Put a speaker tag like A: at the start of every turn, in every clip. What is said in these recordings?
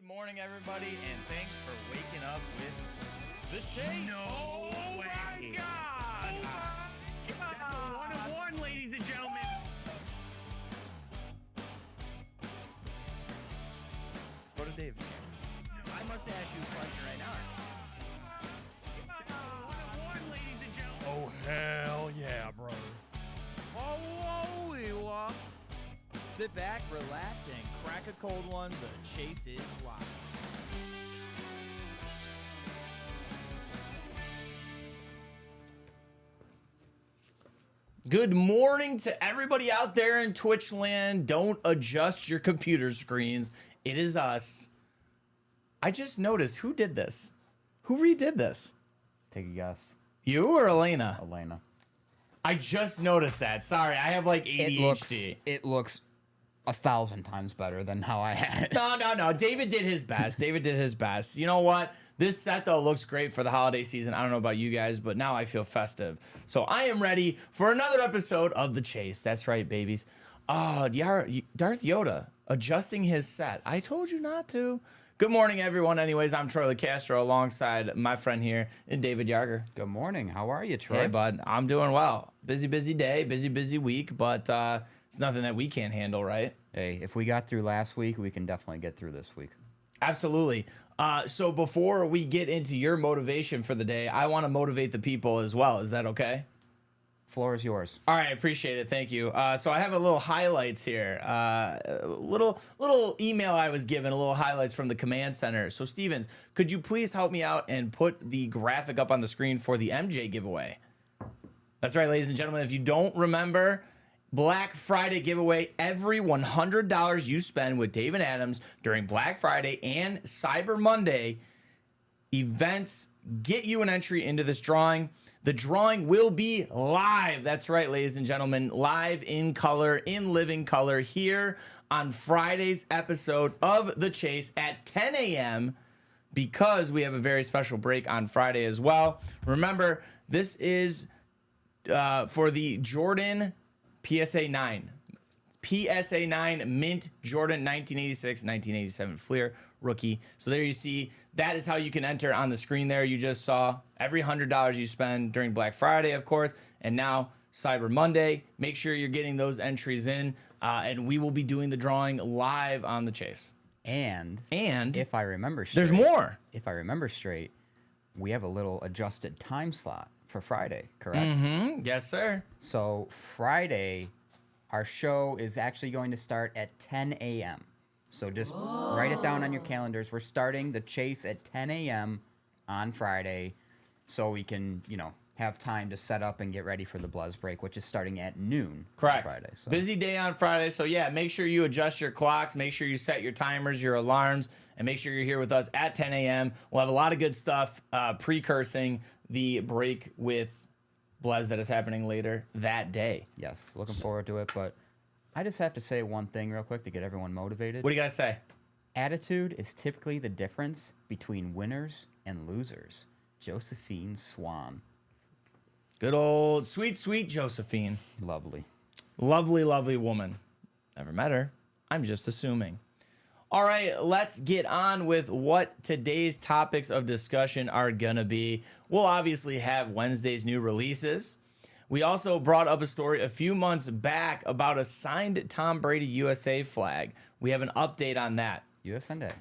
A: morning, everybody, and thanks for waking up with The Chase.
B: No way.
A: My God.
B: One of one, ladies and gentlemen.
A: Go to Dave's. I must ask you a question right now.
B: One of one, ladies and gentlemen.
C: Oh, hell yeah, brother.
A: Sit back, relax, and crack a cold one. The Chase is live. Good morning to everybody out there in Twitch land. Don't adjust your computer screens. It is us. I just noticed, who did this? Who redid this?
D: Take a guess.
A: You or Elena?
D: Elena.
A: I just noticed that. Sorry, I have like ADHD.
D: It looks 1,000 times better than how I had it.
A: No. David did his best. You know what? This set, though, looks great for the holiday season. I don't know about you guys, but now I feel festive. So I am ready for another episode of The Chase. That's right, babies. Oh, Darth Yoda adjusting his set. I told you not to. Good morning, everyone. Anyways, I'm Troy Licastro alongside my friend here, David Yarger.
D: Good morning. How are you, Troy?
A: Hey, bud. I'm doing well. Busy day, busy week, but it's nothing that we can't handle, right?
D: Hey, if we got through last week, we can definitely get through this week.
A: Absolutely. So before we get into your motivation for the day, I want to motivate the people as well. Is that okay?
D: Floor is yours.
A: All right, appreciate it. Thank you. So I have a little highlights here. Little email I was given, a little highlights from the command center. So Stevens, could you please help me out and put the graphic up on the screen for the MJ giveaway? That's right, ladies and gentlemen. If you don't remember, Black Friday giveaway, every $100 you spend with Dave and Adams during Black Friday and Cyber Monday events get you an entry into this drawing. The drawing will be live. That's right, ladies and gentlemen, live in color, in living color here on Friday's episode of The Chase at 10 a.m. because we have a very special break on Friday as well. Remember, this is for the Jordan PSA 9 Mint Jordan 1986-1987 Fleer rookie. So there you see, that is how you can enter on the screen there. You just saw every $100 you spend during Black Friday, of course, and now Cyber Monday. Make sure you're getting those entries in, and we will be doing the drawing live on The Chase.
D: And if I remember straight,
A: there's more.
D: If I remember straight, we have a little adjusted time slot for Friday, correct?
A: Mm-hmm. Yes, sir.
D: So Friday, our show is actually going to start at 10 a.m. So just write it down on your calendars. We're starting The Chase at 10 a.m. on Friday so we can, have time to set up and get ready for the Bluzz break, which is starting at noon
A: Correct.
D: on Friday. So.
A: Busy day on Friday. So, yeah, make sure you adjust your clocks. Make sure you set your timers, your alarms, and make sure you're here with us at 10 a.m. We'll have a lot of good stuff precursing the break with Bluzz that is happening later that day.
D: Yes, looking forward to it. But I just have to say one thing real quick to get everyone motivated.
A: What do you got to say?
D: Attitude is typically the difference between winners and losers. Josephine Swan.
A: Good old sweet Josephine.
D: Lovely.
A: Lovely woman. Never met her. I'm just assuming. All right, let's get on with what today's topics of discussion are going to be. We'll obviously have Wednesday's new releases. We also brought up a story a few months back about a signed Tom Brady USA flag. We have an update on that.
D: USA.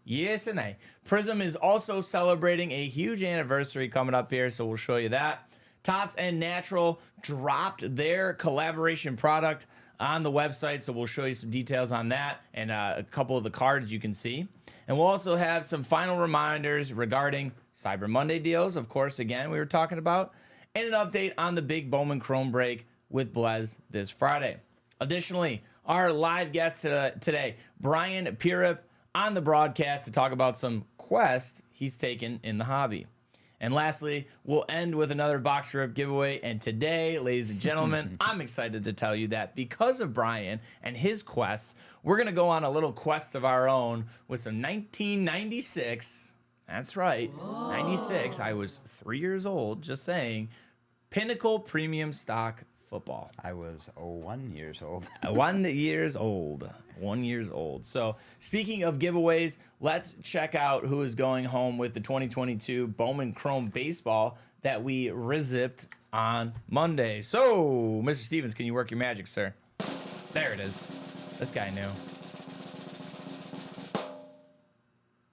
A: USA. Prism is also celebrating a huge anniversary coming up here, so we'll show you that. Tops and Natural dropped their collaboration product on the website, so we'll show you some details on that and a couple of the cards you can see. And we'll also have some final reminders regarding Cyber Monday deals, of course, again, we were talking about, and an update on the big Bowman Chrome break with Blez this Friday. Additionally, our live guest today, Brian Pirrip, on the broadcast to talk about some quests he's taken in the hobby. And lastly, we'll end with another box rip giveaway. And today, ladies and gentlemen, I'm excited to tell you that because of Brian and his quests, we're going to go on a little quest of our own with some 1996. That's right, 96. I was 3 years old, just saying. Pinnacle Premium Stock Football.
D: I was 1 year old.
A: 1 years old. 1 year old. So speaking of giveaways, let's check out who is going home with the 2022 Bowman Chrome baseball that we rezipped on Monday. So, Mr. Stevens, can you work your magic, sir? There it is. This guy knew.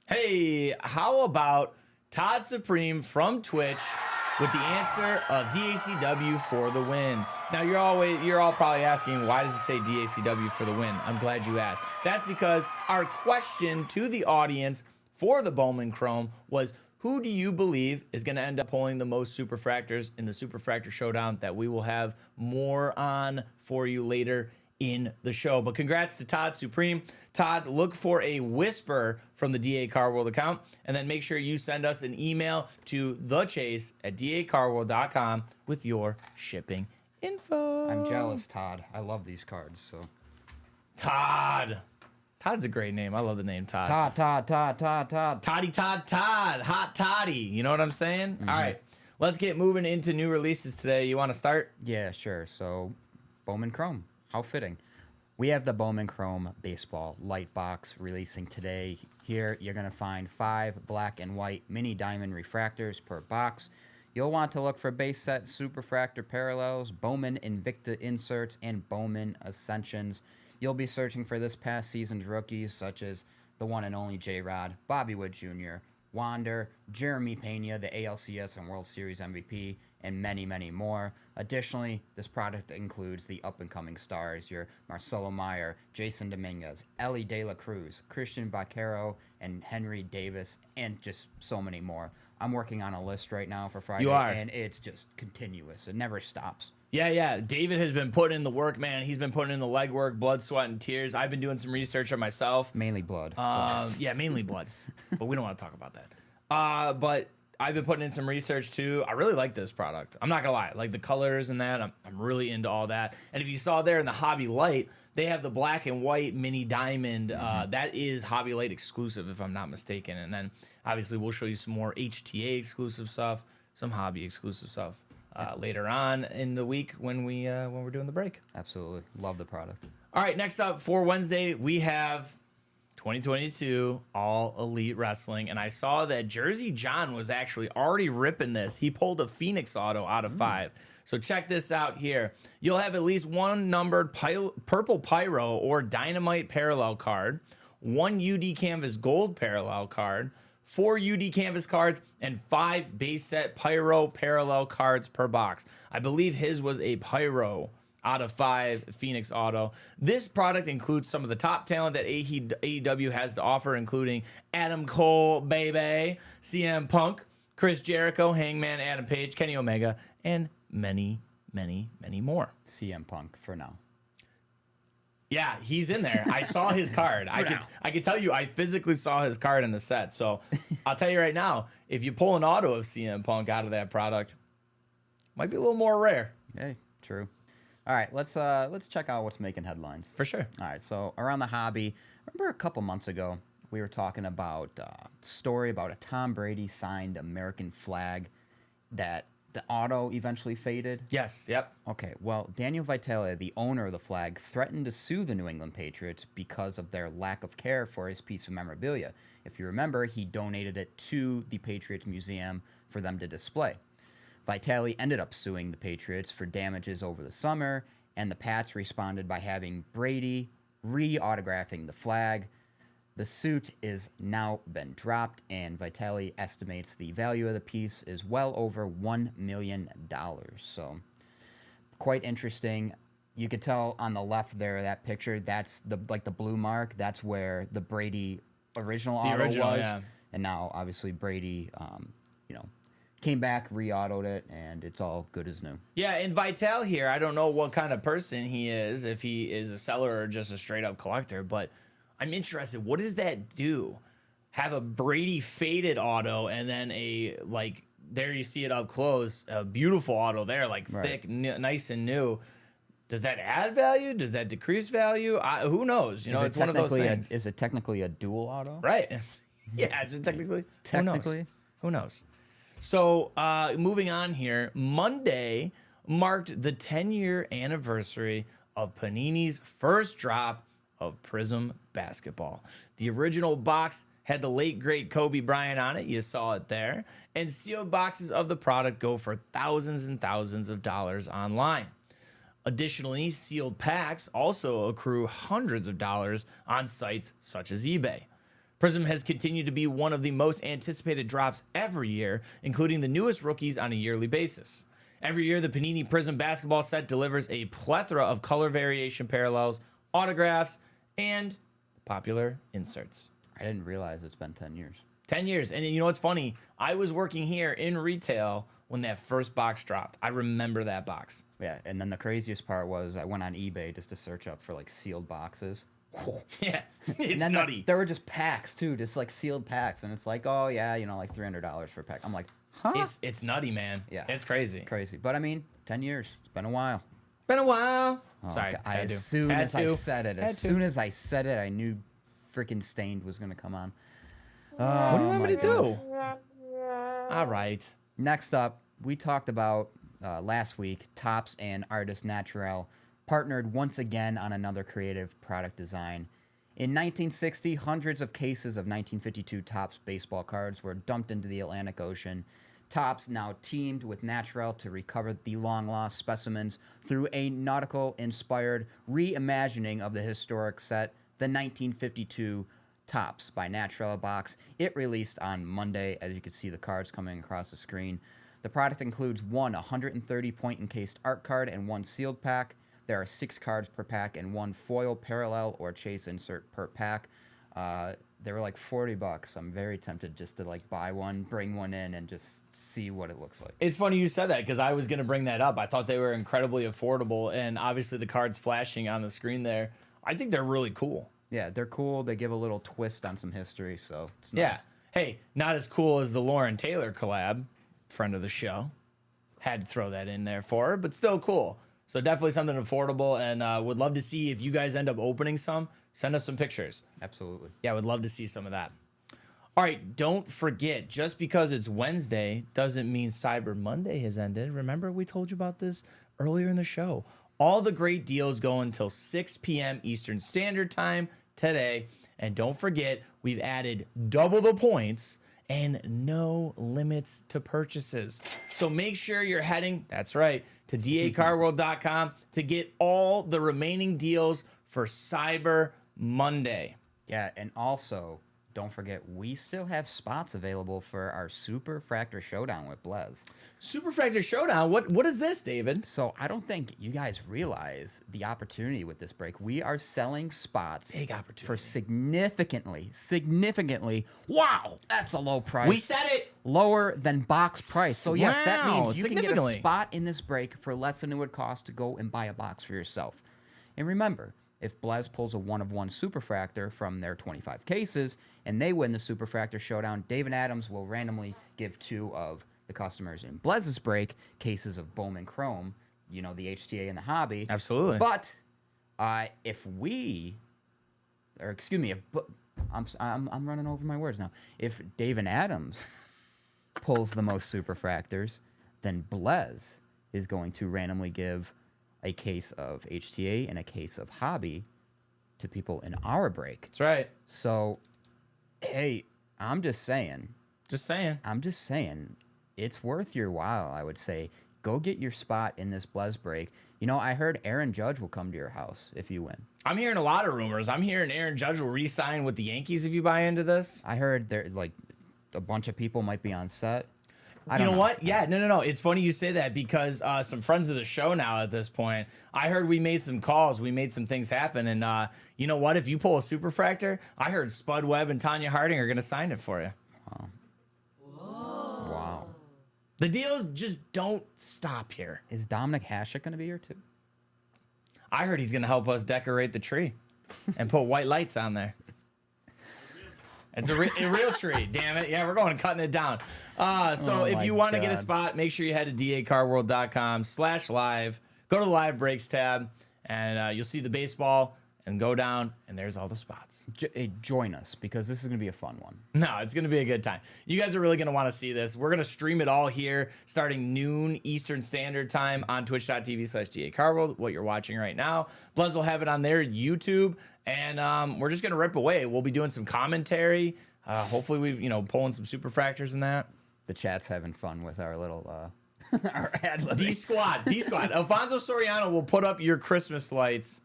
A: Hey, how about Todd Supreme from Twitch with the answer of DACW for the win? Now you're all probably asking, why does it say DACW for the win? I'm glad you asked. That's because our question to the audience for the Bowman Chrome was, who do you believe is going to end up pulling the most Superfractors in the Superfractor Showdown that we will have more on for you later in the show? But congrats to Todd Supreme. Todd, look for a whisper from the DA Car World account, and then make sure you send us an email to thechase@dacarworld.com with your shipping info.
D: I'm jealous, Todd. I love these cards. So
A: Todd's a great name. I love the name Todd.
D: Todd.
A: Toddy Todd. Hot Toddy. You know what I'm saying? All right. Let's get moving into new releases today. You want to start?
D: Yeah, sure. So, Bowman Chrome. How fitting. We have the Bowman Chrome baseball light box releasing today. Here, you're going to find 5 black and white mini diamond refractors per box. You'll want to look for base set Superfractor parallels, Bowman Invicta inserts, and Bowman Ascensions. You'll be searching for this past season's rookies, such as the one and only J-Rod, Bobby Wood Jr., Wander, Jeremy Pena, the ALCS and World Series MVP, and many, many more. Additionally, this product includes the up-and-coming stars, your Marcelo Meyer, Jason Dominguez, Ellie De La Cruz, Christian Vaquero, and Henry Davis, and just so many more. I'm working on a list right now for Friday,
A: You are.
D: and it's just continuous. It never stops.
A: Yeah. David has been putting in the work, man. He's been putting in the legwork, blood, sweat, and tears. I've been doing some research on myself.
D: Mainly blood.
A: Yeah, mainly blood. But we don't want to talk about that. But I've been putting in some research too. I really like this product. I'm not gonna lie. Like the colors and that, I'm really into all that. And if you saw there in the Hobby Light, they have the black and white mini diamond. That is Hobby Light exclusive, if I'm not mistaken. And then obviously we'll show you some more HTA exclusive stuff, some hobby exclusive stuff later on in the week when we're doing the break.
D: Absolutely. Love the product.
A: All right, next up for Wednesday, we have 2022 All Elite Wrestling. And I saw that Jersey John was actually already ripping this. He pulled a Phoenix auto out of 5. So check this out here. You'll have at least one numbered purple pyro or dynamite parallel card, 1 UD canvas gold parallel card, 4 UD canvas cards, and 5 base set pyro parallel cards per box. I believe his was a pyro out of 5 Phoenix auto. This product includes some of the top talent that AEW has to offer, including Adam Cole, baby, CM Punk, Chris Jericho, Hangman Adam Page, Kenny Omega, and many, many, many more.
D: CM Punk for now.
A: Yeah, he's in there. I saw his card. I could tell you I physically saw his card in the set. So I'll tell you right now, if you pull an auto of CM Punk out of that product, might be a little more rare.
D: Hey, true. All right, let's check out what's making headlines.
A: For sure.
D: All right, so around the hobby, remember a couple months ago we were talking about a story about a Tom Brady signed American flag that the auto eventually faded?
A: Yes, yep.
D: Okay, well, Daniel Vitale, the owner of the flag, threatened to sue the New England Patriots because of their lack of care for his piece of memorabilia. If you remember, he donated it to the Patriots Museum for them to display. Vitale ended up suing the Patriots for damages over the summer, and the Pats responded by having Brady re-autographing the flag. The suit is now been dropped, and Vitale estimates the value of the piece is well over $1 million. So, quite interesting. You could tell on the left there, that picture, that's the blue mark. That's where the Brady original auto was. Yeah. And now, obviously, Brady, came back, re-autoed it, and it's all good as new.
A: Yeah, and Vitale here, I don't know what kind of person he is, if he is a seller or just a straight-up collector, but I'm interested. What does that do? Have a Brady faded auto, and then there you see it up close, a beautiful auto there, thick, nice and new. Does that add value? Does that decrease value? Who knows? It's one of those things.
D: Is it technically a dual auto?
A: Right. Yeah, is it technically?
D: Technically.
A: Who knows? So moving on here, Monday marked the 10-year anniversary of Panini's first drop of Prism basketball. The original box had the late, great Kobe Bryant on it. You saw it there. And sealed boxes of the product go for thousands and thousands of dollars online. Additionally, sealed packs also accrue hundreds of dollars on sites such as eBay. Prism has continued to be one of the most anticipated drops every year, including the newest rookies on a yearly basis. Every year, the Panini Prism basketball set delivers a plethora of color variation parallels, autographs, and popular inserts.
D: I didn't realize it's been 10 years.
A: 10 years. And you know what's funny? I was working here in retail when that first box dropped. I remember that box.
D: Yeah, and then the craziest part was I went on eBay just to search up for like sealed boxes.
A: Yeah, it's
D: And then
A: nutty.
D: there were just packs too, just like sealed packs, and it's like, oh yeah, like $300 for a pack. I'm like, huh?
A: It's nutty, man.
D: Yeah.
A: It's crazy.
D: Crazy. But I mean, 10 years. It's been a while.
A: Been a while.
D: Oh,
A: Sorry.
D: as soon as I said it, I knew freaking Stained was gonna come on. Oh,
A: What do you want me to do?
D: goodness.
A: All right.
D: Next up, we talked about last week, Topps and Artist Naturel partnered once again on another creative product design. In 1960, hundreds of cases of 1952 Topps baseball cards were dumped into the Atlantic Ocean. Topps now teamed with Naturel to recover the long-lost specimens through a nautical-inspired reimagining of the historic set, the 1952 Topps by Naturel box. It released on Monday, as you can see the cards coming across the screen. The product includes one 130-point encased art card and one sealed pack. There are 6 cards per pack and one foil, parallel, or chase insert per pack. They were like $40. I'm very tempted just to like buy one, bring one in, and just see what it looks like.
A: It's funny you said that because I was going to bring that up. I thought they were incredibly affordable, and obviously the cards flashing on the screen there, I think they're really cool.
D: Yeah, they're cool. They give a little twist on some history, so it's nice.
A: Yeah. Hey, not as cool as the Lauren Taylor collab, friend of the show. Had to throw that in there for her, but still cool. So definitely something affordable, and would love to see if you guys end up opening some. Send us some pictures.
D: Absolutely.
A: Yeah, would love to see some of that. All right, don't forget, just because it's Wednesday doesn't mean Cyber Monday has ended. Remember, we told you about this earlier in the show. All the great deals go until 6 p.m. Eastern Standard Time today. And don't forget, we've added double the points and no limits to purchases. So make sure you're heading, that's right, to dacarworld.com to get all the remaining deals for Cyber Monday.
D: Yeah, and also, don't forget, we still have spots available for our Super Fractor Showdown with Blez.
A: Super Fractor Showdown, what is this, David?
D: So I don't think you guys realize the opportunity with this break. We are selling spots
A: Big opportunity.
D: for significantly, wow, that's a low price.
A: We said it.
D: Lower than box price. So yes, that
A: Wow,
D: means you can get a
A: significantly.
D: spot in this break for less than it would cost to go and buy a box for yourself. And remember, if Blez pulls a 1-of-1 Superfractor from their 25 cases and they win the Superfractor Showdown, David Adams will randomly give 2 of the customers in Blez's break cases of Bowman Chrome, the HTA and the hobby.
A: Absolutely.
D: But if I'm running over my words now. If David Adams pulls the most Superfractors, then Blez is going to randomly give a case of HTA and a case of hobby to people in our break.
A: That's right.
D: So, hey, I'm just saying, it's worth your while, I would say. Go get your spot in this Blez break. I heard Aaron Judge will come to your house if you win.
A: I'm hearing a lot of rumors. I'm hearing Aaron Judge will re-sign with the Yankees if you buy into this.
D: I heard there a bunch of people might be on set. I
A: You
D: don't
A: know what? Yeah, no. It's funny you say that because some friends of the show now at this point, I heard we made some calls. We made some things happen. And you know what? If you pull a Superfractor, I heard Spud Webb and Tanya Harding are going to sign it for you.
D: Wow.
A: The deals just don't stop here.
D: Is Dominic Hasek going to be here too?
A: I heard he's going to help us decorate the tree and put white lights on there. It's a real tree, damn it. Yeah, we're going cutting it down. So if you want to get a spot, make sure you head to dacarworld.com/live. Go to the live breaks tab, and you'll see the baseball and go down, and there's all the spots.
D: Join us because this is going to be a fun one.
A: No, it's going to be a good time. You guys are really going to want to see this. We're going to stream it all here starting noon Eastern Standard Time on twitch.tv/DACarworld, what you're watching right now. Blez will have it on their YouTube, and we're just going to rip away. We'll be doing some commentary. Hopefully we've, pulling some super fractors in that.
D: The chat's having fun with our little our ad
A: D Squad. Alfonso Soriano will put up your Christmas lights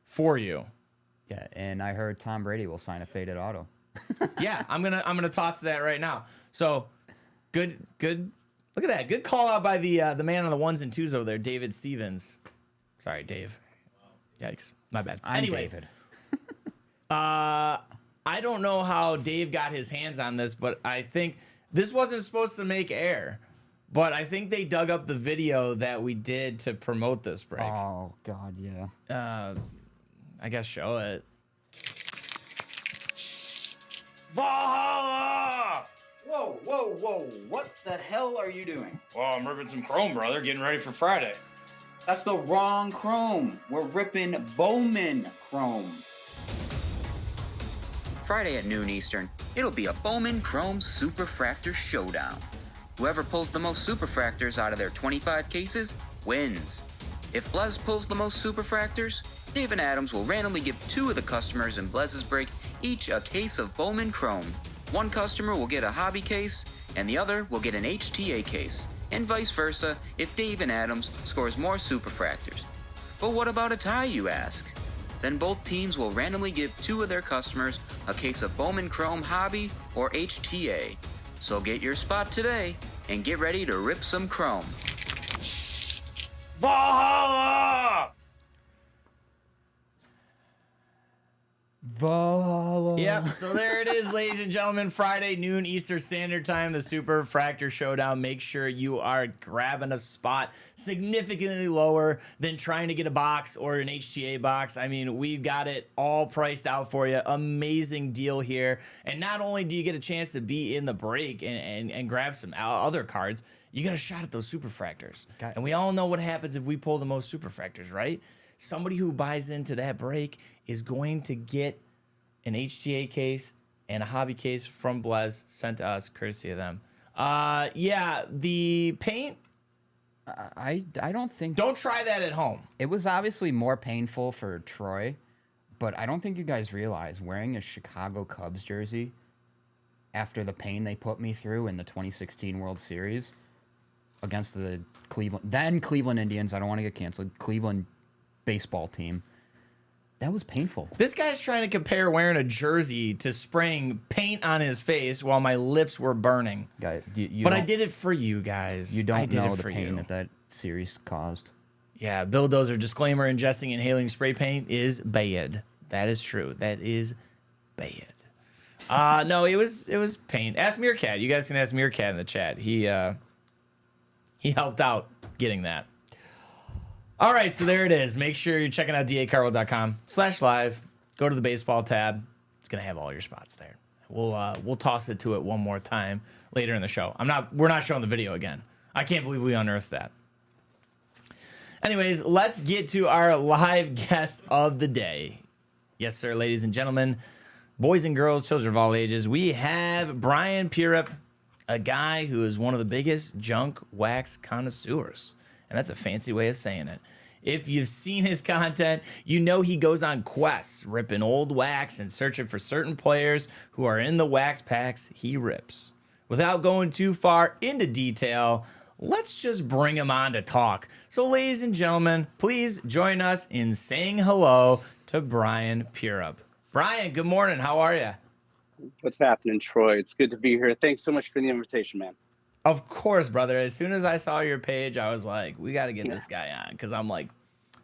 A: for you.
D: Yeah, and I heard Tom Brady will sign a faded auto.
A: Yeah, I'm gonna toss that right now. So good. Look at that. Good call out by the man on the ones and twos over there, David Stevens. Sorry, Dave. Yikes, my bad. Anyways,
D: David.
A: I don't know how Dave got his hands on this, but I think this wasn't supposed to make air. But I think they dug up the video that we did to promote this break.
D: Oh God, yeah.
A: I guess show it.
B: Valhalla!
D: Whoa. What the hell are you doing?
B: Well, I'm ripping some chrome, brother. Getting ready for Friday.
D: That's the wrong chrome. We're ripping Bowman chrome.
E: Friday at noon Eastern, it'll be a Bowman Chrome Superfractor Showdown. Whoever pulls the most Superfractors out of their 25 cases wins. If Blez pulls the most Superfractors, Dave and Adams will randomly give 2 of the customers in Blez's break each a case of Bowman Chrome. One customer will get a hobby case, and the other will get an HTA case, and vice versa if Dave and Adams scores more Superfractors. But what about a tie, you ask? Then both teams will randomly give 2 of their customers a case of Bowman Chrome Hobby or HTA. So get your spot today and get ready to rip some chrome.
B: Valhalla!
D: Valhalla.
A: Yep, so there it is, ladies and gentlemen. Friday, noon Eastern Standard Time, the Super Fractor Showdown. Make sure you are grabbing a spot significantly lower than trying to get a box or an HTA box. I mean, we've got it all priced out for you. Amazing deal here. And not only do you get a chance to be in the break and grab some other cards, you got a shot at those Super Fractors. And we all know what happens if we pull the most Super Fractors, right? Somebody who buys into that break is going to get an HTA case and a hobby case from Blez sent to us, courtesy of them. Yeah, the paint.
D: I don't think.
A: Don't try that at home.
D: It was obviously more painful for Troy, but I don't think you guys realize wearing a Chicago Cubs jersey after the pain they put me through in the 2016 World Series against the Cleveland Indians. I don't want to get canceled. Cleveland baseball team. That was painful.
A: This guy's trying to compare wearing a jersey to spraying paint on his face while my lips were burning.
D: Guys,
A: but I did it for you guys.
D: You don't know the
A: for
D: pain
A: you.
D: that series caused.
A: Yeah, Bill Dozer, disclaimer, ingesting, inhaling spray paint is bad. That is true. That is bad. No, it was paint. Ask Meerkat. You guys can ask Meerkat in the chat. He helped out getting that. All right, so there it is. Make sure you're checking out dacarworld.com/live. Go to the baseball tab. It's gonna have all your spots there. We'll toss it to it one more time later in the show. We're not showing the video again. I can't believe we unearthed that. Anyways, let's get to our live guest of the day. Yes, sir, ladies and gentlemen, boys and girls, children of all ages. We have Brian Pirrip, a guy who is one of the biggest junk wax connoisseurs. And that's a fancy way of saying it. If you've seen his content, you know he goes on quests, ripping old wax and searching for certain players who are in the wax packs he rips. Without going too far into detail, let's just bring him on to talk. So, ladies and gentlemen, please join us in saying hello to Brian Pirrip. Brian, good morning. How are you?
F: What's happening, Troy? It's good to be here. Thanks so much for the invitation, man.
A: Of course, brother. As soon as I saw your page, I was like, we got to get this guy on, because I'm like,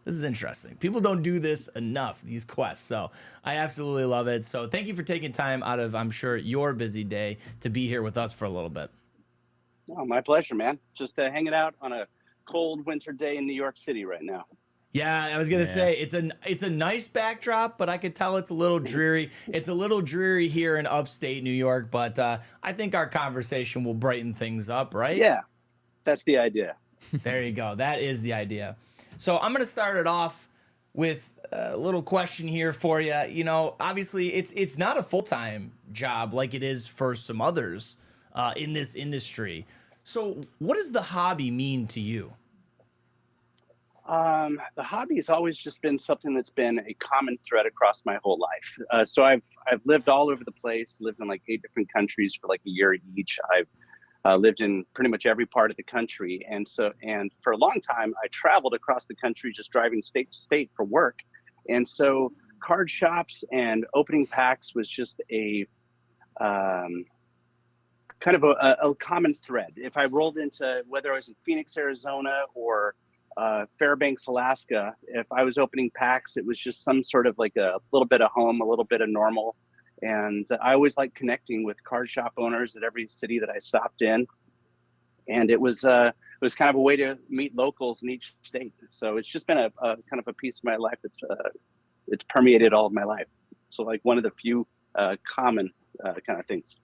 A: this is interesting. People don't do this enough, these quests. So I absolutely love it. So thank you for taking time out of, I'm sure, your busy day to be here with us for a little bit.
F: Oh, my pleasure, man. Just hanging out on a cold winter day in New York City right now.
A: Yeah, I was gonna say it's a nice backdrop, but I could tell it's a little dreary. It's a little dreary here in upstate New York, but I think our conversation will brighten things up, right?
F: Yeah, that's the idea.
A: There you go. That is the idea. So I'm gonna start it off with a little question here for you. You know, obviously it's not a full-time job like it is for some others in this industry. So what does the hobby mean to you?
F: The hobby has always just been something that's been a common thread across my whole life. So I've lived all over the place, lived in like 8 different countries for like a year each. I've lived in pretty much every part of the country, and for a long time I traveled across the country just driving state to state for work. And so card shops and opening packs was just a kind of a common thread. If I rolled into, whether I was in Phoenix, Arizona, or Fairbanks, Alaska, if I was opening packs, it was just some sort of like a little bit of home, a little bit of normal. And I always liked connecting with card shop owners at every city that I stopped in. And it was kind of a way to meet locals in each state. So it's just been a kind of a piece of my life that's it's permeated all of my life. So like one of the few common kind of things.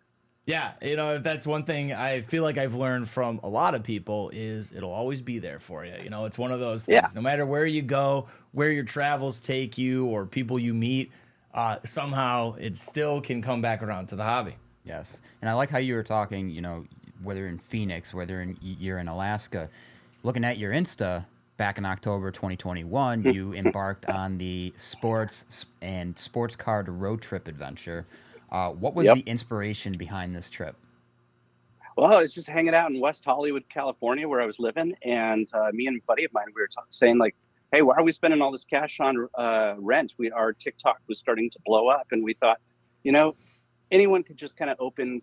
A: Yeah, you know, if that's one thing I feel like I've learned from a lot of people is it'll always be there for you. You know, it's one of those things.
F: Yeah.
A: No matter where you go, where your travels take you, or people you meet, somehow it still can come back around to the hobby.
D: Yes. And I like how you were talking, you know, whether in Phoenix, you're in Alaska, looking at your Insta back in October 2021, you embarked on the sports card road trip adventure. What was the inspiration behind this trip?
F: Well, it's just hanging out in West Hollywood, California, where I was living. And me and a buddy of mine, we were saying like, hey, why are we spending all this cash on rent? Our TikTok was starting to blow up. And we thought, you know, anyone could just kind of open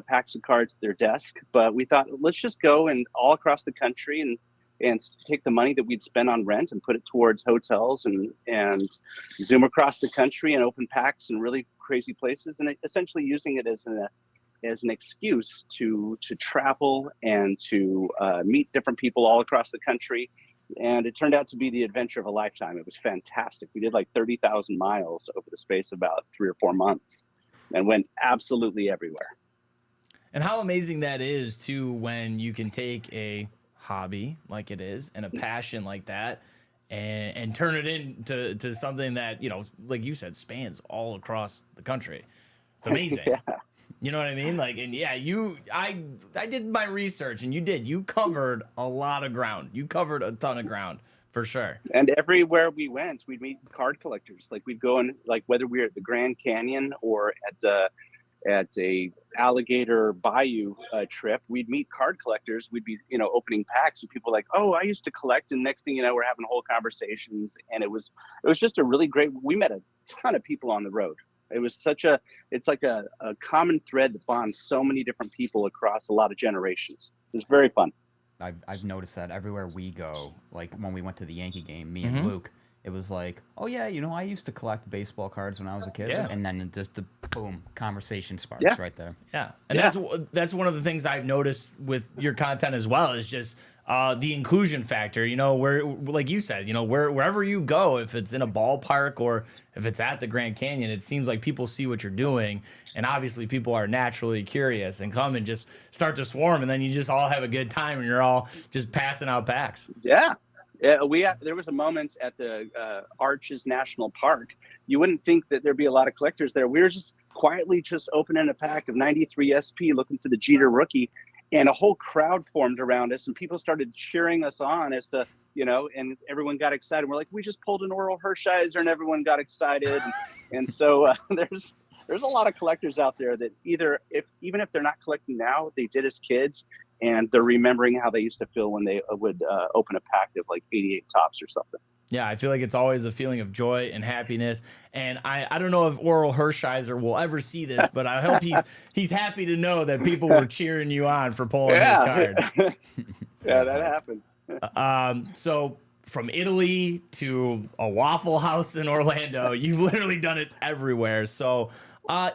F: packs of cards at their desk. But we thought, let's just go and all across the country and take the money that we'd spend on rent and put it towards hotels and zoom across the country and open packs in really crazy places, and essentially using it as an excuse to travel and to meet different people all across the country. And it turned out to be the adventure of a lifetime. It was fantastic. We did like 30,000 miles over the space of about 3 or 4 months and went absolutely everywhere.
A: And how amazing that is too, when you can take a hobby like it is and a passion like that and turn it into something that, you know, like you said, spans all across the country. It's amazing.
F: Yeah.
A: You know what I mean? Like, and yeah, I did my research, and you covered a lot of ground. You covered a ton of ground for sure.
F: And everywhere we went, we'd meet card collectors. Like we'd go in, like whether we were at the Grand Canyon or at a alligator bayou trip, we'd meet card collectors. We'd be, you know, opening packs, and people were like, oh, I used to collect. And next thing you know, we're having whole conversations. And it was just a really great, we met a ton of people on the road. It was it's like a common thread that bonds so many different people across a lot of generations. It was very fun.
D: I've noticed that everywhere we go, like when we went to the Yankee game, me and Luke, it was like, oh yeah, you know, I used to collect baseball cards when I was a kid, and then just the boom, conversation sparks right there.
A: Yeah, and that's one of the things I've noticed with your content as well, is just the inclusion factor. You know, where, like you said, you know, wherever you go, if it's in a ballpark or if it's at the Grand Canyon, it seems like people see what you're doing, and obviously people are naturally curious and come and just start to swarm, and then you just all have a good time, and you're all just passing out packs.
F: Yeah. Yeah, there was a moment at the Arches National Park. You wouldn't think that there'd be a lot of collectors there. We were just quietly just opening a pack of 93 SP, looking for the Jeter rookie, and a whole crowd formed around us, and people started cheering us on as to, you know, and everyone got excited. We're like, we just pulled an Oral Hershiser, and everyone got excited. And so there's a lot of collectors out there that even if they're not collecting now, they did as kids. And they're remembering how they used to feel when they would open a pack of like 88 tops or something.
A: Yeah, I feel like it's always a feeling of joy and happiness. And I don't know if Oral Hershiser will ever see this, but I hope he's happy to know that people were cheering you on for pulling his card.
F: Yeah, that happened.
A: So from Italy to a Waffle House in Orlando, you've literally done it everywhere. So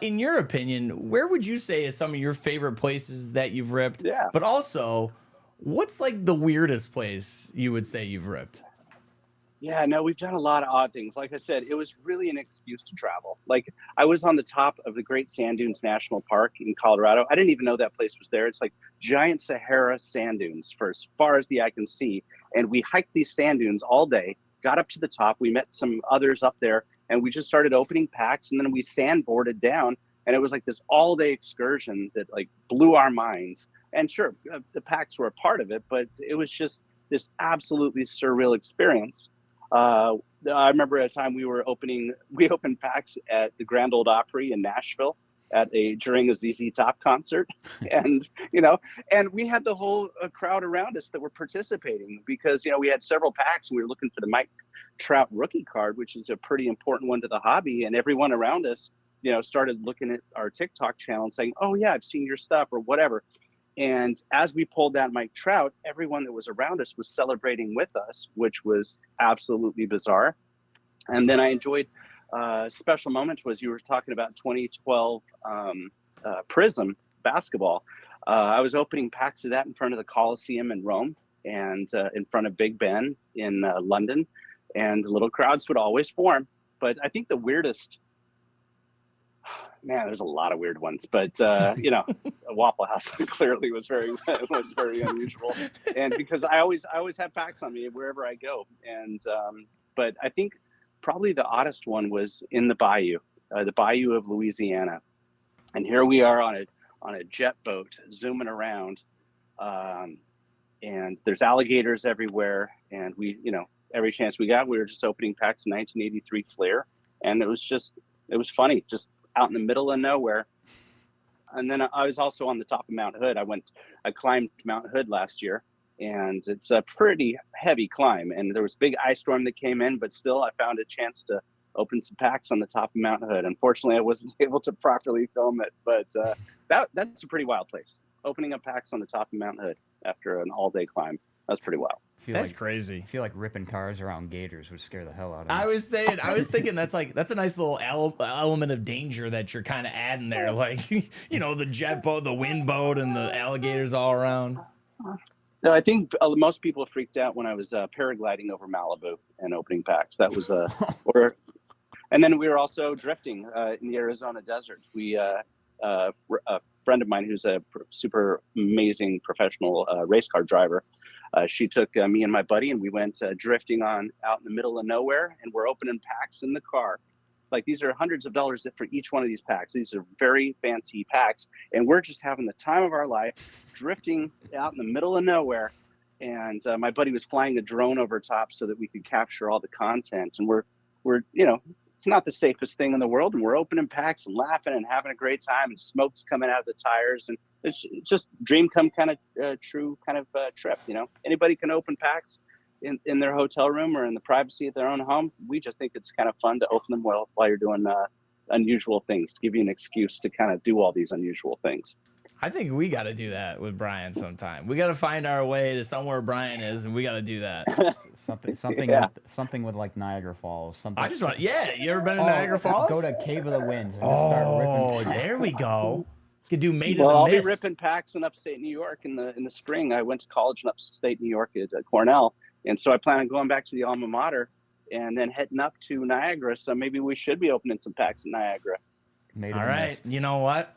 A: in your opinion, where would you say is some of your favorite places that you've ripped?
F: Yeah.
A: But also, what's like the weirdest place you would say you've ripped?
F: Yeah, no, we've done a lot of odd things. Like I said, it was really an excuse to travel. Like I was on the top of the Great Sand Dunes National Park in Colorado. I didn't even know that place was there. It's like giant Sahara sand dunes for as far as the eye can see. And we hiked these sand dunes all day. got up to the top. We met some others up there, and we just started opening packs, and then we sandboarded down, and it was like this all-day excursion that like blew our minds. And sure, the packs were a part of it, but it was just this absolutely surreal experience. I remember at a time we opened packs at the Grand Ole Opry in Nashville during a ZZ Top concert, and we had the whole crowd around us that were participating because we had several packs and we were looking for the Mike Trout rookie card, which is a pretty important one to the hobby, and everyone around us started looking at our TikTok channel and saying, "Oh yeah, I've seen your stuff," or whatever. And as we pulled that Mike Trout, everyone that was around us was celebrating with us, which was absolutely bizarre. And then I enjoyed a special moment was you were talking about 2012 Prism basketball. I was opening packs of that in front of the Coliseum in Rome and in front of Big Ben in London, and little crowds would always form. But I think the weirdest, man, there's a lot of weird ones, but a Waffle House clearly was very unusual. And because I always have packs on me wherever I go. And but I think probably the oddest one was in the bayou of Louisiana. And here we are on a jet boat zooming around, and there's alligators everywhere. And we, every chance we got, we were just opening packs of 1983 Fleer, and it was funny, just out in the middle of nowhere. And then I was also on the top of Mount Hood. I climbed Mount Hood last year, and it's a pretty heavy climb. And there was a big ice storm that came in, but still I found a chance to open some packs on the top of Mount Hood. Unfortunately, I wasn't able to properly film it, but that's a pretty wild place. Opening up packs on the top of Mount Hood after an all-day climb. That's pretty wild.
A: That's crazy.
D: I feel like ripping cars around gators would scare the hell out of me.
A: I was thinking that's a nice little element of danger that you're kind of adding there, like the jet boat, the wind boat, and the alligators all around.
F: No, I think most people freaked out when I was paragliding over Malibu and opening packs. That was and then we were also drifting in the Arizona desert. We a friend of mine who's a super amazing professional race car driver. She took me and my buddy, and we went drifting out in the middle of nowhere, and we're opening packs in the car. Like, these are hundreds of dollars for each one of these packs. These are very fancy packs, and we're just having the time of our life, drifting out in the middle of nowhere. And my buddy was flying a drone over top so that we could capture all the content. And we're not the safest thing in the world, and we're opening packs and laughing and having a great time, and smoke's coming out of the tires, and it's just dream come kind of true kind of trip. Anybody can open packs in their hotel room or in the privacy of their own home. We just think it's kind of fun to open them while you're doing unusual things, to give you an excuse to kind of do all these unusual things.
A: I think we got to do that with Brian sometime. We got to find our way to somewhere Brian is, and we got to do that.
D: something with like Niagara Falls. Something.
A: I just want, you ever been to Niagara Falls?
D: Go to Cave of the Winds and just start ripping.
A: There we go. Could do Made in the
F: I'll
A: Mist.
F: be ripping packs in upstate New York in the spring. I went to college in upstate New York at Cornell, and so I plan on going back to the alma mater and then heading up to Niagara. So maybe we should be opening some packs in Niagara.
A: All right. You know what?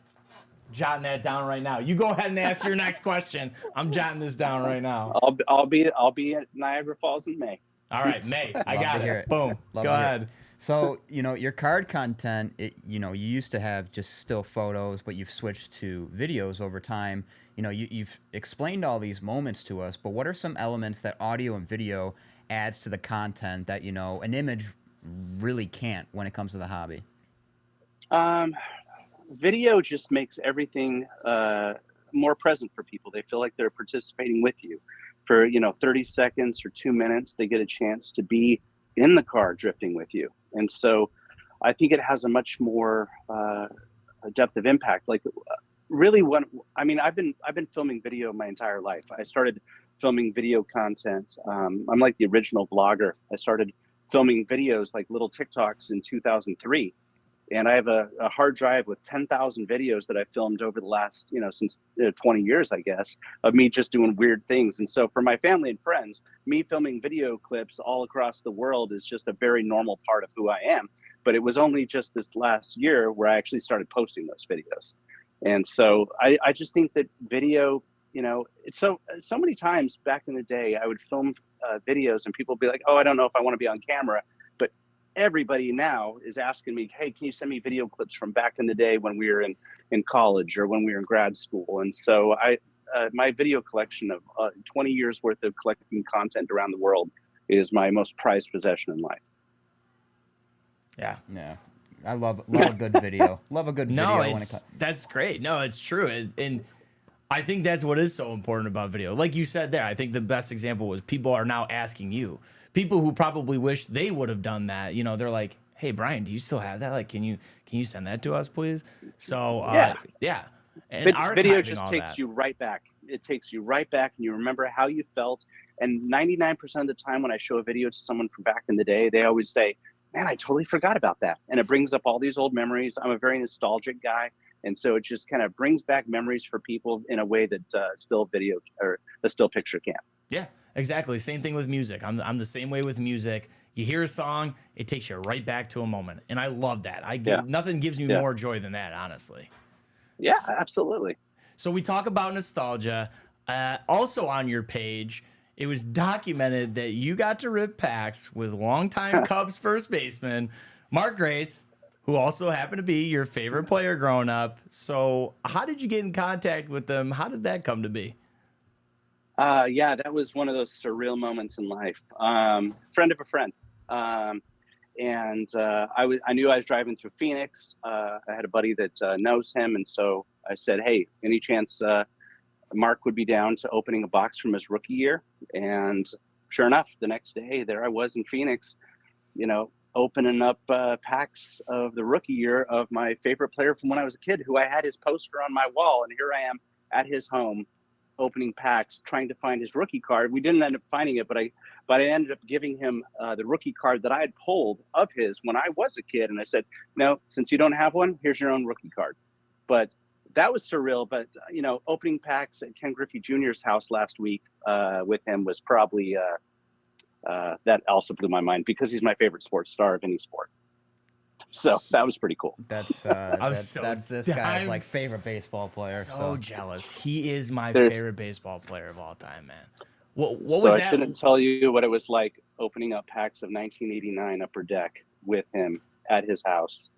A: Jotting that down right now. You go ahead and ask your next question. I'm jotting this down right now.
F: I'll be at Niagara Falls in May.
A: All right, May. I got it. Boom. Go ahead.
D: So, your card content, you used to have just still photos, but you've switched to videos over time. You've explained all these moments to us, but what are some elements that audio and video adds to the content that, an image really can't when it comes to the hobby?
F: Video just makes everything more present for people. They feel like they're participating with you. For 30 seconds or 2 minutes, they get a chance to be in the car drifting with you. And so I think it has a much more depth of impact. Like, really, I've been filming video my entire life. I started filming video content. I'm like the original vlogger. I started filming videos, like little TikToks, in 2003. And I have a hard drive with 10,000 videos that I filmed over the last, since 20 years, I guess, of me just doing weird things. And so for my family and friends, me filming video clips all across the world is just a very normal part of who I am. But it was only just this last year where I actually started posting those videos. And so I just think that video, it's so many times back in the day, I would film videos, and people be like, oh, I don't know if I want to be on camera. But everybody now is asking me, hey, can you send me video clips from back in the day when we were in college or when we were in grad school? And so my video collection of 20 years worth of collecting content around the world is my most prized possession in life.
A: Yeah.
D: Yeah. I love a good video. Love a good video.
A: No, that's great. No, it's true. And I think that's what is so important about video. Like you said there, I think the best example was people are now asking you. People who probably wish they would have done that. You know, they're like, hey, Brian, do you still have that? Like, can you send that to us, please? So, yeah. And
F: video just takes you right back. It takes you right back, and you remember how you felt. And 99% of the time when I show a video to someone from back in the day, they always say, man, I totally forgot about that. And it brings up all these old memories. I'm a very nostalgic guy. And so it just kind of brings back memories for people in a way that still video or a still picture can't.
A: Yeah, exactly. Same thing with music. I'm the same way with music. You hear a song, it takes you right back to a moment. And I love that. Nothing gives me more joy than that, honestly.
F: Yeah, absolutely.
A: So we talk about nostalgia. Also on your page, it was documented that you got to rip packs with longtime Cubs first baseman Mark Grace, who also happened to be your favorite player growing up. So how did you get in contact with them? How did that come to be?
F: Yeah, that was one of those surreal moments in life. Friend of a friend. I knew I was driving through Phoenix. I had a buddy that knows him. And so I said, hey, any chance Mark would be down to opening a box from his rookie year? And sure enough, the next day there I was in Phoenix, opening up packs of the rookie year of my favorite player from when I was a kid, who I had his poster on my wall. And here I am at his home opening packs, trying to find his rookie card. We didn't end up finding it, but I ended up giving him the rookie card that I had pulled of his when I was a kid. And I said, no, since you don't have one, here's your own rookie card. But that was surreal. But, opening packs at Ken Griffey Jr.'s house last week with him was probably, that also blew my mind, because he's my favorite sports star of any sport. So that was pretty cool.
D: That's this guy's like favorite baseball player.
A: So jealous. He is my favorite baseball player of all time, man. What was
F: that?
A: I
F: shouldn't tell you what it was like opening up packs of 1989 Upper Deck with him at his house.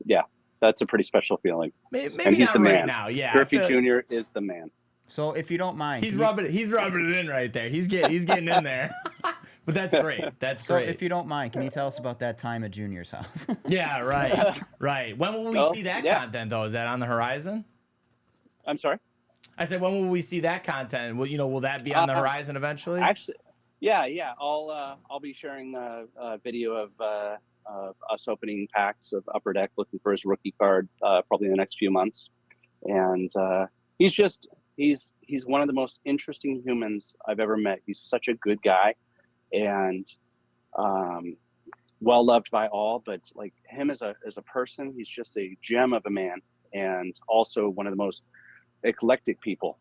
F: Yeah, that's a pretty special feeling.
A: Maybe
F: and he's
A: not
F: the
A: right
F: man.
A: now. Yeah,
F: Griffey Jr. is the man.
D: So if you don't mind,
A: he's rubbing it in right there. He's getting in there. But that's great. That's
D: so
A: great.
D: If you don't mind, can you tell us about that time at Junior's house?
A: Yeah, right. When will we see that content, though? Is that on the horizon?
F: I'm sorry?
A: I said, when will we see that content? Will that be on the horizon eventually?
F: Actually, yeah. I'll be sharing a video of us opening packs of Upper Deck, looking for his rookie card, probably in the next few months. And he's one of the most interesting humans I've ever met. He's such a good guy, and well loved by all. But like him as a person, he's just a gem of a man, and also one of the most eclectic people.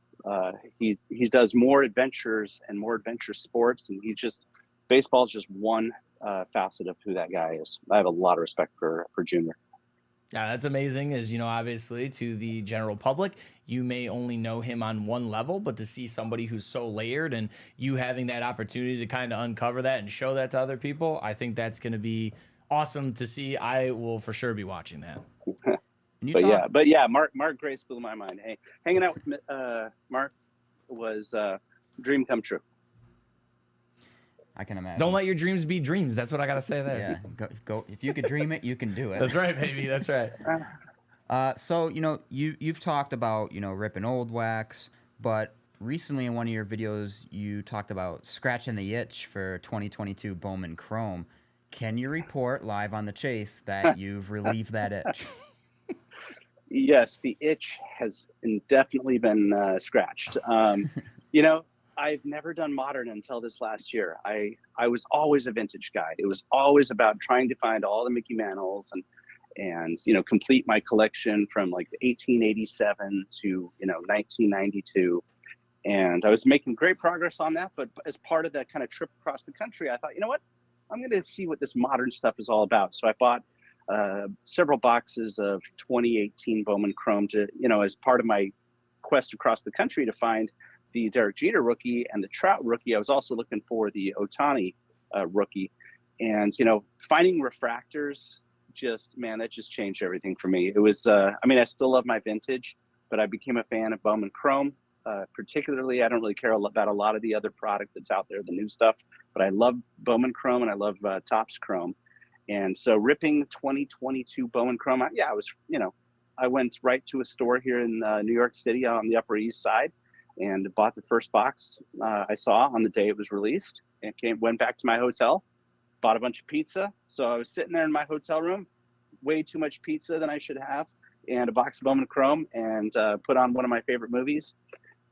F: He does more adventures and more adventure sports, and baseball is just one facet of who that guy is. I have a lot of respect for Junior.
A: Yeah, that's amazing. As you know, obviously, to the general public, you may only know him on one level, but to see somebody who's so layered and you having that opportunity to kind of uncover that and show that to other people, I think that's going to be awesome to see. I will for sure be watching that.
F: But yeah, Mark Grace blew my mind. Hey, hanging out with Mark was a dream come true.
D: I can imagine.
A: Don't let your dreams be dreams. That's what I gotta say there.
D: Yeah, go. If you could dream it, you can do it.
A: That's right, baby. That's right.
D: So you've talked about ripping old wax, but recently in one of your videos you talked about scratching the itch for 2022 Bowman Chrome. Can you report live on the Chase that you've relieved that itch?
F: Yes, the itch has indefinitely been scratched. I've never done modern until this last year. I was always a vintage guy. It was always about trying to find all the Mickey Mantles and complete my collection from like 1887 to 1992. And I was making great progress on that. But as part of that kind of trip across the country, I thought, you know what, I'm going to see what this modern stuff is all about. So I bought several boxes of 2018 Bowman Chrome to, as part of my quest across the country to find the Derek Jeter rookie and the Trout rookie, I was also looking for the Ohtani rookie. And, finding refractors, that just changed everything for me. It was, I still love my vintage, but I became a fan of Bowman Chrome. Particularly, I don't really care about a lot of the other product that's out there, the new stuff, but I love Bowman Chrome and I love Topps Chrome. And so ripping 2022 Bowman Chrome, I went right to a store here in New York City on the Upper East Side and bought the first box I saw on the day it was released, and went back to my hotel, bought a bunch of pizza. So I was sitting there in my hotel room, way too much pizza than I should have, and a box of Bowman Chrome, and put on one of my favorite movies.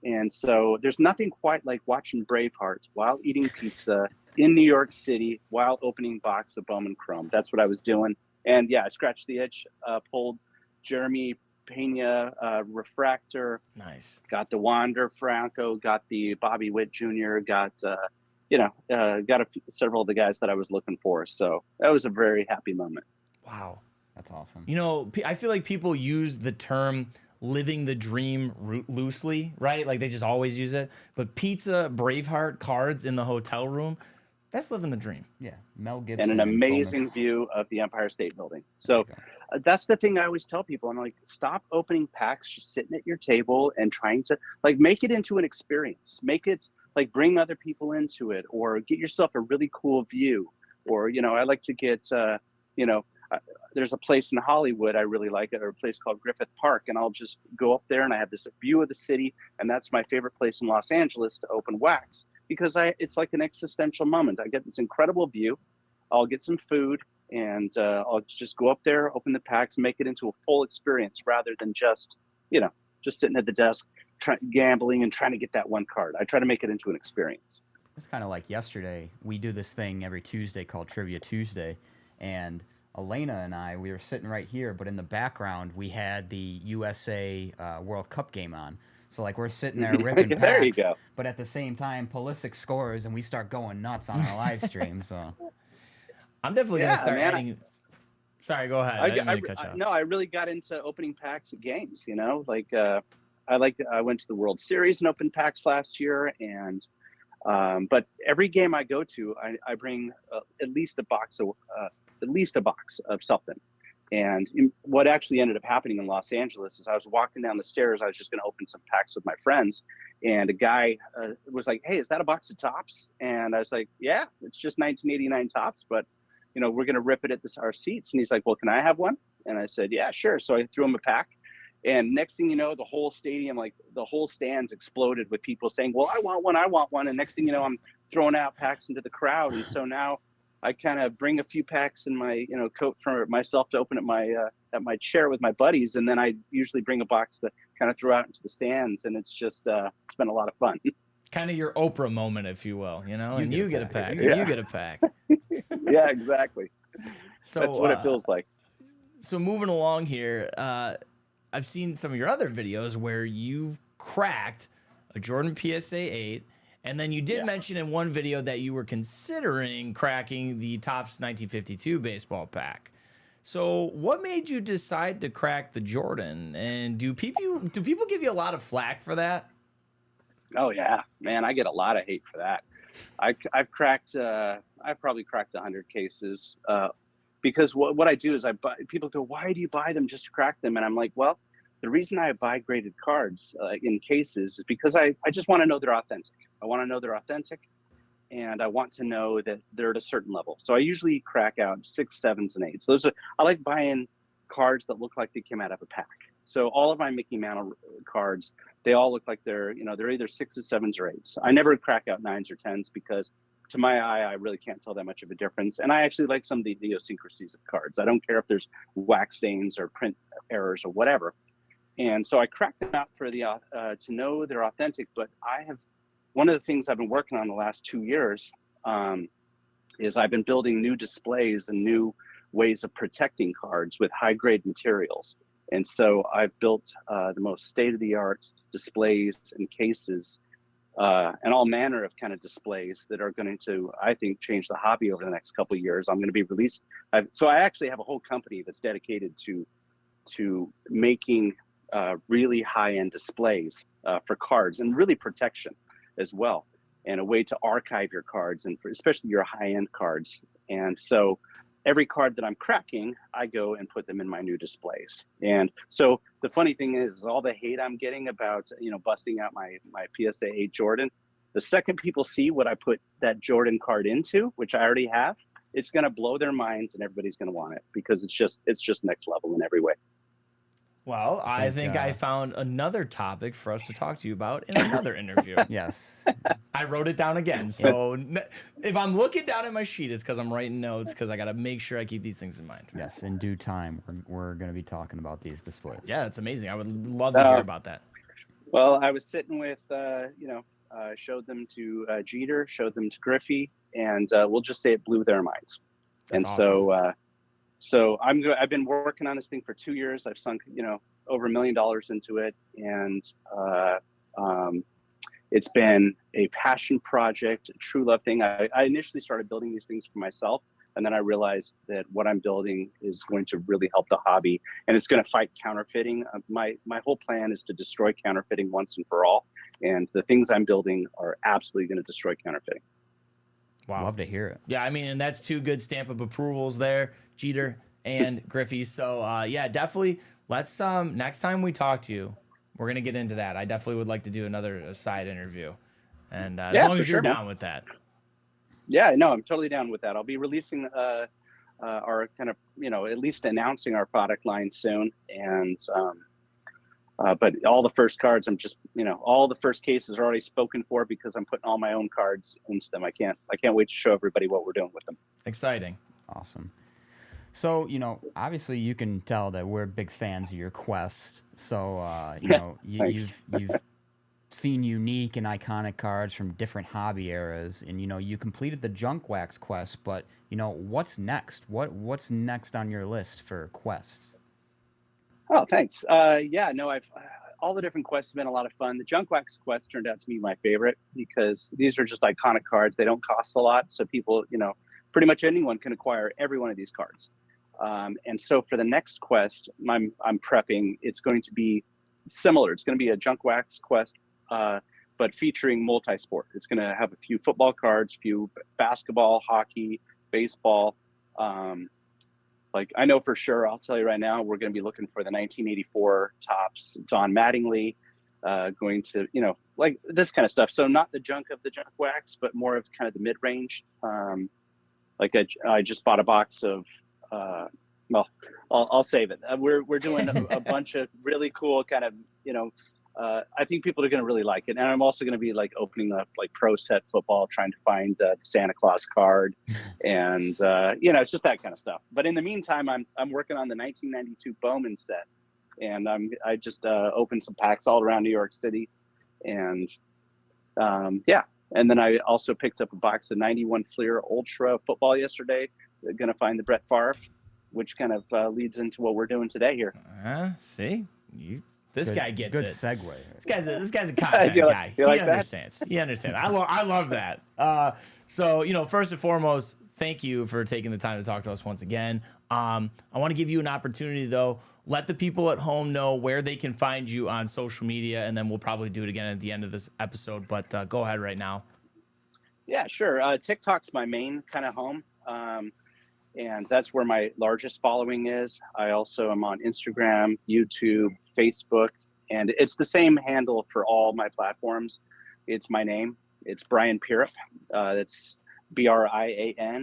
F: And so there's nothing quite like watching Braveheart while eating pizza in New York City while opening box of Bowman Chrome. That's what I was doing. And yeah, I scratched the itch, pulled Jeremy Pena refractor.
A: Nice.
F: Got the Wander Franco, got the Bobby Witt Jr., got several of the guys that I was looking for. So that was a very happy moment.
A: Wow.
D: That's awesome.
A: I feel like people use the term living the dream loosely, right? Like they just always use it. But pizza, Braveheart, cards in the hotel room, that's living the dream.
D: Yeah. Mel Gibson.
F: And an amazing view of the Empire State Building. So that's the thing I always tell people. I'm like, stop opening packs, just sitting at your table and trying to make it into an experience. Make it bring other people into it, or get yourself a really cool view. Or, I like to get, there's a place in Hollywood I really like it, or a place called Griffith Park, and I'll just go up there and I have this view of the city, and that's my favorite place in Los Angeles to open wax, because it's like an existential moment. I get this incredible view, I'll get some food, and I'll just go up there, open the packs, make it into a full experience rather than just sitting at the desk gambling and trying to get that one card. I try to make it into an experience.
D: It's kind of like yesterday. We do this thing every Tuesday called Trivia Tuesday, and Elena and I, we were sitting right here, but in the background, we had the USA World Cup game on. So, we're sitting there ripping packs,
F: there you go.
D: But at the same time, Pulisic scores, and we start going nuts on our live stream. So,
A: I'm definitely going to start adding... Sorry, go ahead. I didn't mean to cut you off.
F: No, I really got into opening packs at games, I went to the World Series and opened packs last year, and but every game I go to, I bring at least a box of something. And what actually ended up happening in Los Angeles is I was walking down the stairs. I was just going to open some packs with my friends, and a guy was like, "Hey, is that a box of Topps?" And I was like, "Yeah, it's just 1989 Topps, but we're going to rip it at our seats." And he's like, "Well, can I have one?" And I said, "Yeah, sure." So I threw him a pack. And next thing you know, the whole stadium, the whole stands exploded with people saying, "Well, I want one, I want one." And next thing you know, I'm throwing out packs into the crowd. And so now I kind of bring a few packs in my, coat for myself to open at my chair with my buddies. And then I usually bring a box to kind of throw out into the stands. And it's just, it's been a lot of fun.
A: Kind of your Oprah moment, if you will, and you get a pack.
F: Yeah.
A: You get a pack.
F: Yeah, exactly.
A: So
F: that's what it feels like.
A: So moving along here, I've seen some of your other videos where you've cracked a Jordan PSA 8, and then you did mention in one video that you were considering cracking the Topps 1952 baseball pack. So what made you decide to crack the Jordan? And do people give you a lot of flack for that?
F: Oh yeah, man, I get a lot of hate for that. I've probably cracked 100 cases. Because what I do is people go, "Why do you buy them just to crack them?" And I'm like, well, the reason I buy graded cards in cases is because I just want to know they're authentic. I want to know they're authentic, and I want to know that they're at a certain level. So I usually crack out 6, 7s, and 8s. I like buying cards that look like they came out of a pack. So all of my Mickey Mantle cards, they all look like they're either 6s, 7s, or 8s. I never crack out 9s or 10s because to my eye, I really can't tell that much of a difference. And I actually like some of the idiosyncrasies of cards. I don't care if there's wax stains or print errors or whatever. And so I cracked them out for to know they're authentic. But one of the things I've been working on the last 2 years is I've been building new displays and new ways of protecting cards with high grade materials. And so I've built the most state-of-the-art displays and cases and all manner of kind of displays that are going to, I think, change the hobby over the next couple of years. I'm going to be released. So I actually have a whole company that's dedicated to making really high-end displays for cards, and really protection as well, and a way to archive your cards, and especially your high-end cards. And so every card that I'm cracking, I go and put them in my new displays. And so the funny thing is all the hate I'm getting about, busting out my PSA 8 Jordan, the second people see what I put that Jordan card into, which I already have, it's going to blow their minds, and everybody's going to want it, because it's just next level in every way.
A: Well, I think I found another topic for us to talk to you about in another interview.
D: Yes.
A: I wrote it down again. So if I'm looking down at my sheet, it's because I'm writing notes, because I got to make sure I keep these things in mind.
D: Yes, in due time, we're going to be talking about these displays.
A: Yeah, that's amazing. I would love to hear about that.
F: Well, I was sitting with, showed them to Jeter, showed them to Griffey, and we'll just say it blew their minds.
A: That's
F: and
A: awesome.
F: So I've been working on this thing for 2 years. I've sunk, over $1 million into it. And it's been a passion project, a true love thing. I initially started building these things for myself. And then I realized that what I'm building is going to really help the hobby, and it's going to fight counterfeiting. My whole plan is to destroy counterfeiting once and for all. And the things I'm building are absolutely going to destroy counterfeiting.
A: Wow.
D: Love to hear it.
A: Yeah, I mean, and that's two good stamp of approvals there, Jeter and Griffey. So, yeah, definitely. Let's next time we talk to you, we're gonna get into that. I definitely would like to do another side interview, and as long as you're down with that.
F: Yeah, no, I'm totally down with that. I'll be releasing our kind of, at least announcing our product line soon, and but all the first cards, I'm just, all the first cases are already spoken for, because I'm putting all my own cards into them. I can't wait to show everybody what we're doing with them.
A: Exciting.
D: Awesome. So, obviously you can tell that we're big fans of your quests. So, you've seen unique and iconic cards from different hobby eras, and you completed the junk wax quest, but what's next? What's next on your list for quests?
F: Oh, thanks. I've all the different quests have been a lot of fun. The junk wax quest turned out to be my favorite, because these are just iconic cards. They don't cost a lot, so people, pretty much anyone can acquire every one of these cards. And so for the next quest, I'm prepping. It's going to be similar. It's going to be a junk wax quest, but featuring multi-sport. It's going to have a few football cards, few basketball, hockey, baseball. I know for sure, I'll tell you right now, we're going to be looking for the 1984 Topps Don Mattingly, going to, this kind of stuff. So not the junk of the junk wax, but more of kind of the mid-range. I just bought a box of, I'll save it. We're doing a bunch of really cool kind of, I think people are going to really like it. And I'm also going to be opening up pro set football, trying to find the Santa Claus card, and it's just that kind of stuff. But in the meantime, I'm working on the 1992 Bowman set, and I just opened some packs all around New York City, and and then I also picked up a box of 91 Fleer Ultra football yesterday. Going to find the Brett Favre, which kind of leads into what we're doing today here.
A: See, this guy gets
D: good
A: it.
D: Segue.
A: This guy's a content guy.
F: You like
A: He
F: that?
A: understands. He understands. I love that. So first and foremost, thank you for taking the time to talk to us once again. I want to give you an opportunity, though. Let the people at home know where they can find you on social media, and then we'll probably do it again at the end of this episode. But go ahead right now.
F: Yeah, sure. TikTok's my main kind of home. And that's where my largest following is. I also am on Instagram, YouTube, Facebook, and it's the same handle for all my platforms. It's my name. It's Brian Pirrip. That's BrianPirrip.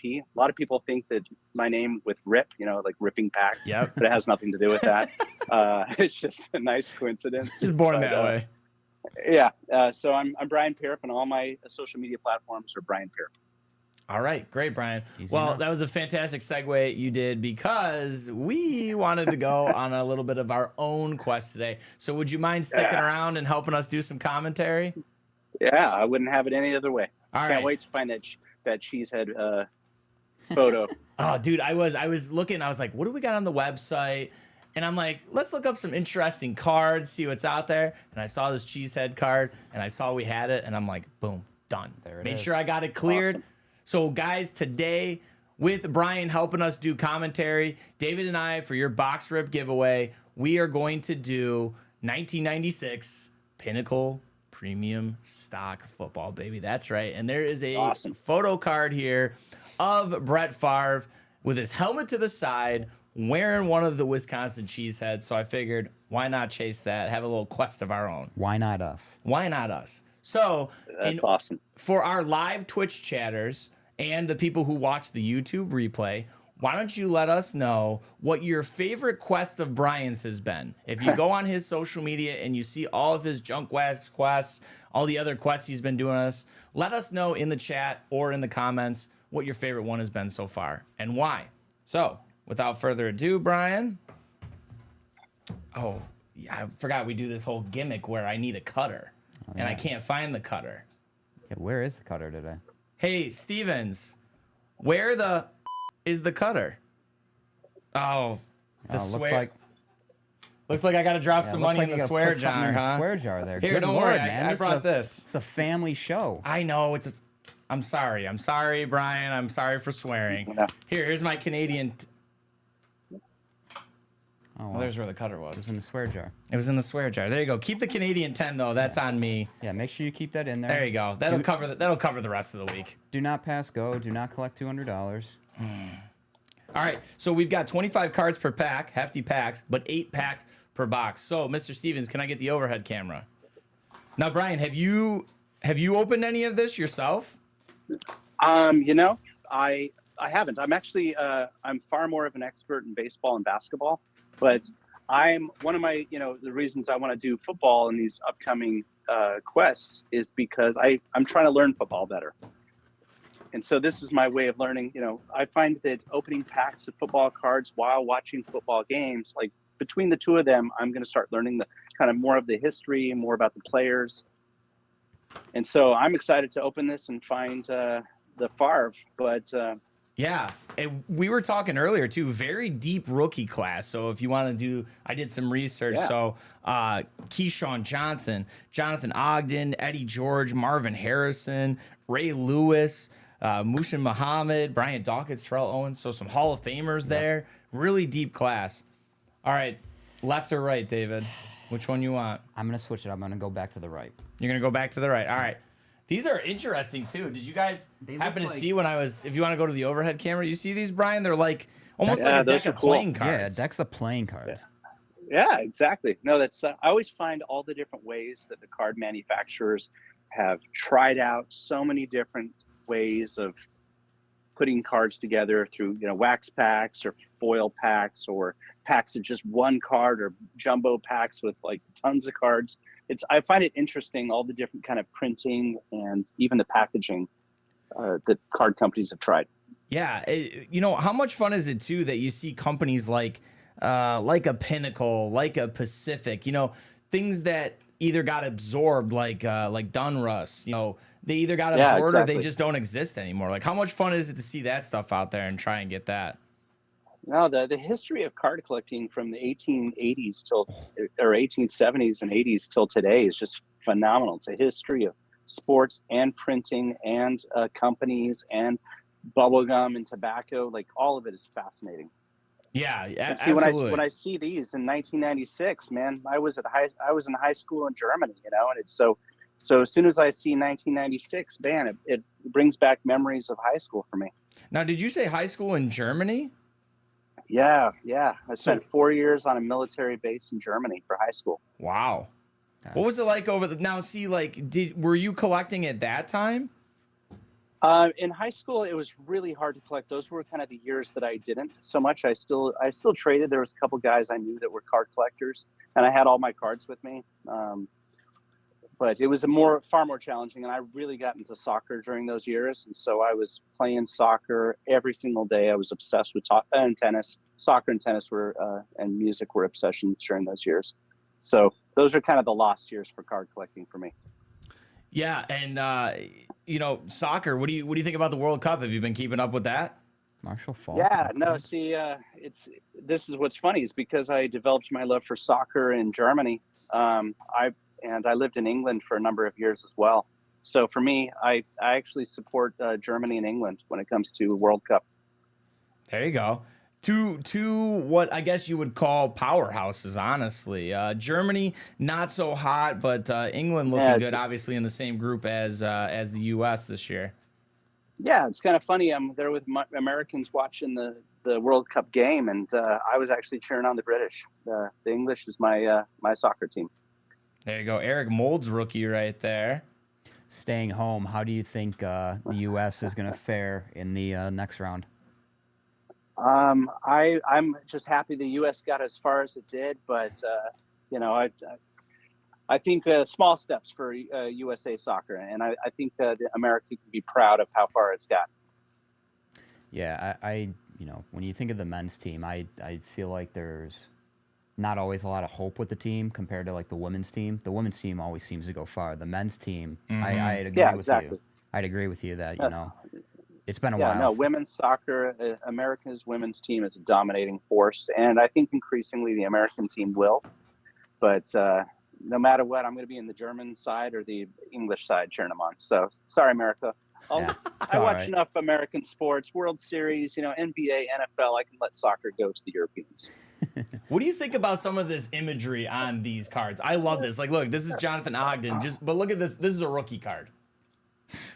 F: A lot of people think that my name with Rip, like ripping packs,
A: Yep.
F: but it has nothing to do with that. It's just a nice coincidence.
A: Just born that way.
F: Yeah. So I'm Brian Pirrip, and all my social media platforms are Brian Pirrip.
A: All right, great, Brian.
D: Easy
A: Well,
D: enough.
A: that was a fantastic segue you did, because we wanted to go on a little bit of our own quest today. So would you mind sticking around and helping us do some commentary?
F: Yeah, I wouldn't have it any other way.
A: All
F: Can't
A: right.
F: wait to find that cheesehead photo.
A: Oh, dude, I was looking. I was like, what do we got on the website? And I'm like, let's look up some interesting cards, see what's out there. And I saw this cheesehead card, and I saw we had it, and I'm like, boom, done.
D: There it
A: Made
D: is.
A: sure I got it cleared.
F: Awesome.
A: So, guys, today with Brian helping us do commentary, David and I, for your box rip giveaway, we are going to do 1996 Pinnacle Premium Stock Football, baby. That's right. And there is a
F: Awesome.
A: photo card here of Brett Favre with his helmet to the side, wearing one of the Wisconsin Cheeseheads. So I figured, why not chase that? Have a little quest of our own.
D: Why not us?
A: Why not us? So
F: That's awesome.
A: for our live Twitch chatters and the people who watch the YouTube replay, why don't you let us know what your favorite quest of Brian's has been? If you go on his social media and you see all of his junk wax quests, all the other quests he's been doing us, let us know in the chat or in the comments what your favorite one has been so far and why. So, without further ado, Brian. Oh, yeah, I forgot we do this whole gimmick where I need a cutter, and I can't find the cutter.
D: Yeah, where is the cutter today?
A: Hey, Stevens, where the is the cutter? Oh, the swear. Looks like I got to drop some money in the swear jar, huh?
D: Swear jar there.
A: Here,
D: Good
A: don't
D: Lord,
A: worry,
D: man.
A: I brought this.
D: It's a family show.
A: I know it's a. I'm sorry, Brian. I'm sorry for swearing.
F: No.
A: Here's my Canadian.
D: Oh,
A: Well,
D: well,
A: there's where the cutter was.
D: it's in the swear jar.
A: It was in the swear jar. There you go. Keep the Canadian 10 though. That's on me.
D: Yeah, make sure you keep that in there.
A: There you go. That'll cover the rest of the week.
D: Do not pass go. Do not collect $200.
A: All right. So we've got 25 cards per pack, hefty packs, but 8 packs per box. So, Mr. Stevens, can I get the overhead camera? Now, Brian, have you opened any of this yourself?
F: You know, I haven't. I'm actually I'm far more of an expert in baseball and basketball, but I'm one of my, the reasons I want to do football in these upcoming quests is because I'm trying to learn football better. And so this is my way of learning. I find that opening packs of football cards while watching football games, like between the two of them, I'm going to start learning the kind of more of the history and more about the players. And so I'm excited to open this and find the Favre, but
A: Yeah, and we were talking earlier too. Very deep rookie class. So if you want to do, I did some research.
F: Yeah.
A: So Keyshawn Johnson, Jonathan Ogden, Eddie George, Marvin Harrison, Ray Lewis, Mushin Muhammad, Brian Dawkins, Terrell Owens. So some Hall of Famers there. Really deep class. All right, left or right, David? Which one you want?
D: I'm going to switch it. I'm going to go back to the right.
A: You're gonna go back to the right. All right. These are interesting too. Did you guys happen to see when I was? If you want to go to the overhead camera, you see these, Brian? They're like almost like a
F: those
A: deck
F: are
A: of
F: cool.
A: playing
D: Yeah,
A: cards.
D: decks of playing cards.
F: Yeah, exactly. No, that's I always find all the different ways that the card manufacturers have tried out so many different ways of putting cards together through wax packs or foil packs or packs of just one card or jumbo packs with like tons of cards. I find it interesting, all the different kind of printing and even the packaging that card companies have tried.
A: Yeah, how much fun is it too that you see companies like a Pinnacle, like a Pacific, things that either got absorbed, like Dunruss, they either got absorbed or they just don't exist anymore. Like, how much fun is it to see that stuff out there and try and get that?
F: No, the history of card collecting from the 1880s or 1870s and 80s till today is just phenomenal. It's a history of sports and printing and companies and bubblegum and tobacco. Like all of it is fascinating.
A: Yeah,
F: And see,
A: absolutely.
F: when I see these in 1996, man, I was in high school in Germany, and it's so as soon as I see 1996, man, it brings back memories of high school for me.
A: Now, did you say high school in Germany?
F: Yeah. I spent 4 years on a military base in Germany for high school.
A: Wow. What was it like over now? See, were you collecting at that time?
F: In high school, it was really hard to collect. Those were kind of the years that I didn't so much. I still traded. There was a couple guys I knew that were card collectors, and I had all my cards with me. But it was far more challenging, and I really got into soccer during those years. And so I was playing soccer every single day. I was obsessed with tennis. Soccer and tennis and music were obsessions during those years. So those are kind of the lost years for card collecting for me.
A: Yeah, and soccer. What do you think about the World Cup? Have you been keeping up with that?
D: Marshall Falk.
F: Yeah, no. See, this is what's funny is because I developed my love for soccer in Germany. I lived in England for a number of years as well. So for me, I actually support Germany and England when it comes to World Cup.
A: There you go. Two what I guess you would call powerhouses, honestly. Germany not so hot, but England looking good, obviously in the same group as the U.S. this year.
F: Yeah, it's kind of funny. I'm there with Americans watching the World Cup game, and I was actually cheering on the British. The English is my soccer team.
A: There you go. Eric Mold's rookie right there.
D: Staying home, how do you think the U.S. is going to fare in the next round?
F: I'm just happy the U.S. got as far as it did, but I think small steps for USA soccer, and I think that America can be proud of how far it's got.
D: Yeah, I when you think of the men's team, I feel like there's not always a lot of hope with the team compared to like the women's team. The women's team always seems to go far. The men's team, I'd agree with you. I'd agree with you that it's been a while.
F: No, women's soccer, America's women's team is a dominating force, and I think increasingly the American team will. But no matter what, I'm going to be in the German side or the English side cheering them on. So sorry, America. I watch enough American sports, World Series, NBA, NFL. I can let soccer go to the Europeans.
A: What do you think about some of this imagery on these cards? I love this. Like, look, this is Jonathan Ogden. But look at this. This is a rookie card.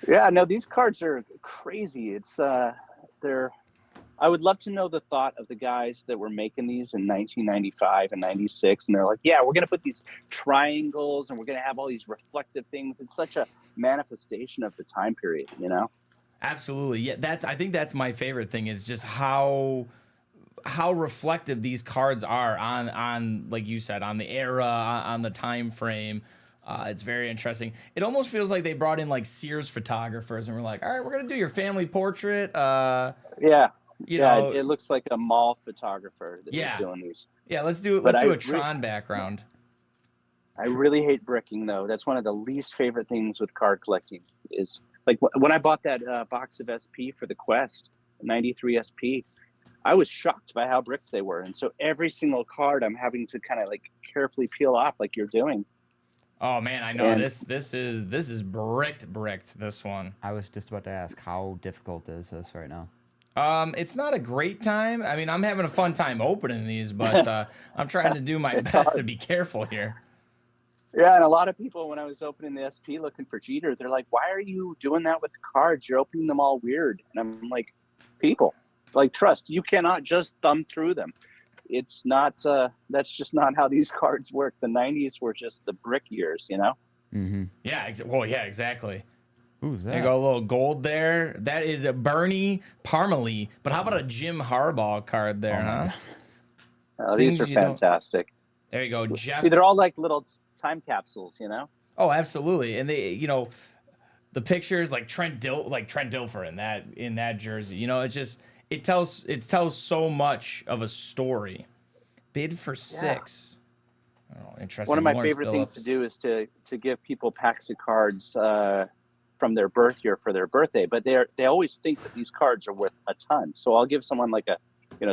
F: Yeah, no, these cards are crazy. It's I would love to know the thought of the guys that were making these in 1995 and 96, and they're like, yeah, we're going to put these triangles and we're going to have all these reflective things. It's such a manifestation of the time period,
A: Absolutely. Yeah, I think that's my favorite thing is just how reflective these cards are on like you said, on the era, on the time frame. It's very interesting. It almost feels like they brought in like Sears photographers and we're like, all right, we're going to do your family portrait.
F: It looks like a mall photographer that is doing these.
A: Yeah, let's do a Tron background.
F: I really hate bricking, though. That's one of the least favorite things with card collecting is like when I bought that box of SP for the Quest, 93 SP, I was shocked by how bricked they were. And so every single card I'm having to kind of like carefully peel off like you're doing.
A: Oh man, I know. And this is bricked, this one.
D: I was just about to ask, how difficult is this right now?
A: It's not a great time. I mean, I'm having a fun time opening these, but I'm trying to do my best to be careful here.
F: Yeah, and a lot of people, when I was opening the SP looking for Jeter, they're like, why are you doing that with the cards? You're opening them all weird. And I'm like, people, like, trust, you cannot just thumb through them. It's not, that's just not how these cards work. The 90s were just the brick years,
D: Mm-hmm.
A: Yeah, well, yeah, exactly.
D: Who's that?
A: There you go, a little gold there. That is a Bernie Parmalee. But how about a Jim Harbaugh card there, huh?
F: These are fantastic.
A: There you go, Jeff.
F: See, they're all like little time capsules,
A: Oh, absolutely. And they, the pictures like Trent Dilfer in that jersey. It tells so much of a story. Bid for 6. Oh, interesting.
F: One of my
A: Lawrence
F: favorite
A: Phillips.
F: things to do is to give people packs of cards from their birth year for their birthday, but they always think that these cards are worth a ton. So I'll give someone like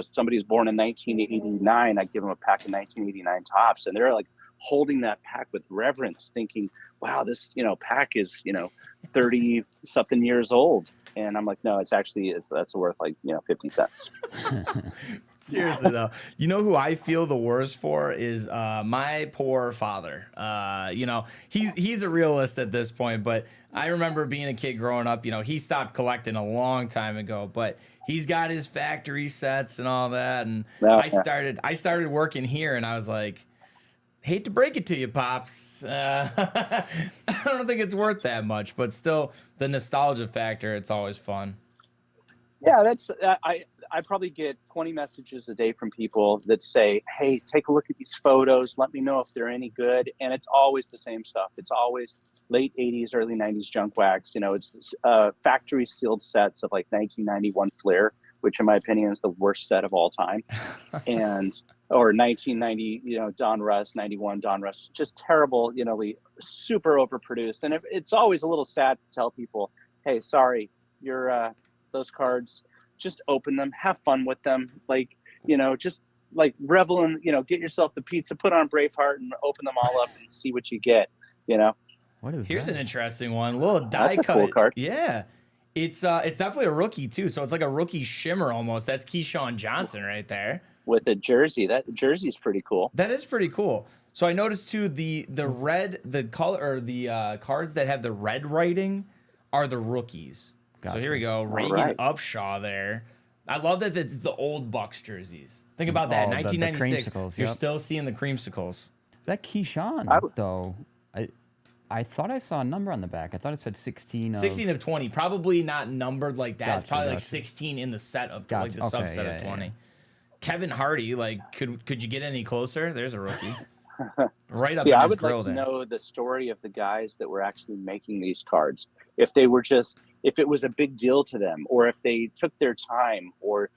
F: somebody who's born in 1989, I give them a pack of 1989 Topps, and they're like holding that pack with reverence, thinking, wow, this pack is 30 something years old. And I'm like, no, that's worth like 50 cents.
A: Seriously though, who I feel the worst for is my poor father. He's a realist at this point, but I remember being a kid growing up. He stopped collecting a long time ago, but he's got his factory sets and all that. And I started working here, and I was like, hate to break it to you, Pops. I don't think it's worth that much, but still, the nostalgia factor, it's always fun.
F: Yeah, that's I probably get 20 messages a day from people that say, hey, take a look at these photos. Let me know if they're any good. And it's always the same stuff. It's always late 80s, early 90s junk wax. It's factory sealed sets of like 1991 Flair, which in my opinion is the worst set of all time. Or 1990, Don Russ, 91 Don Russ, just terrible, super overproduced. And it's always a little sad to tell people, hey, sorry, those cards, just open them, have fun with them. Like, just like revel in, get yourself the pizza, put on Braveheart and open them all up and see what you get,
D: What is
A: Here's
D: that?
A: an interesting one. A little die
F: That's a
A: cut.
F: cool card.
A: Yeah. It's definitely a rookie too. So it's like a rookie shimmer almost. That's Keyshawn Johnson right there.
F: With a jersey. That jersey's pretty cool.
A: That is pretty cool. So I noticed too the red, the color, or the cards that have the red writing are the rookies.
D: Gotcha.
A: So here we go. Reagan
F: right.
A: Upshaw there. I love that it's the old Bucks jerseys. Think about that.
D: Oh, the
A: 1996.
D: creamsicles,
A: You're
D: yep.
A: still seeing the creamsicles.
D: That Keyshawn,
F: I-
D: though, I thought I saw a number on the back. I thought it said 16 of...
A: 16 of 20. Probably not numbered like that. It's
D: Gotcha,
A: probably like
D: gotcha.
A: 16 in the set of
D: Gotcha,
A: like the
D: okay,
A: subset
D: yeah,
A: of
D: yeah,
A: 20.
D: yeah.
A: Kevin Hardy, like, could you get any closer? There's a rookie. Right up
F: See,
A: in
F: I
A: his
F: would
A: grill
F: like to
A: there.
F: know the story of the guys that were actually making these cards. If they were just, if it was a big deal to them, or if they took their time, or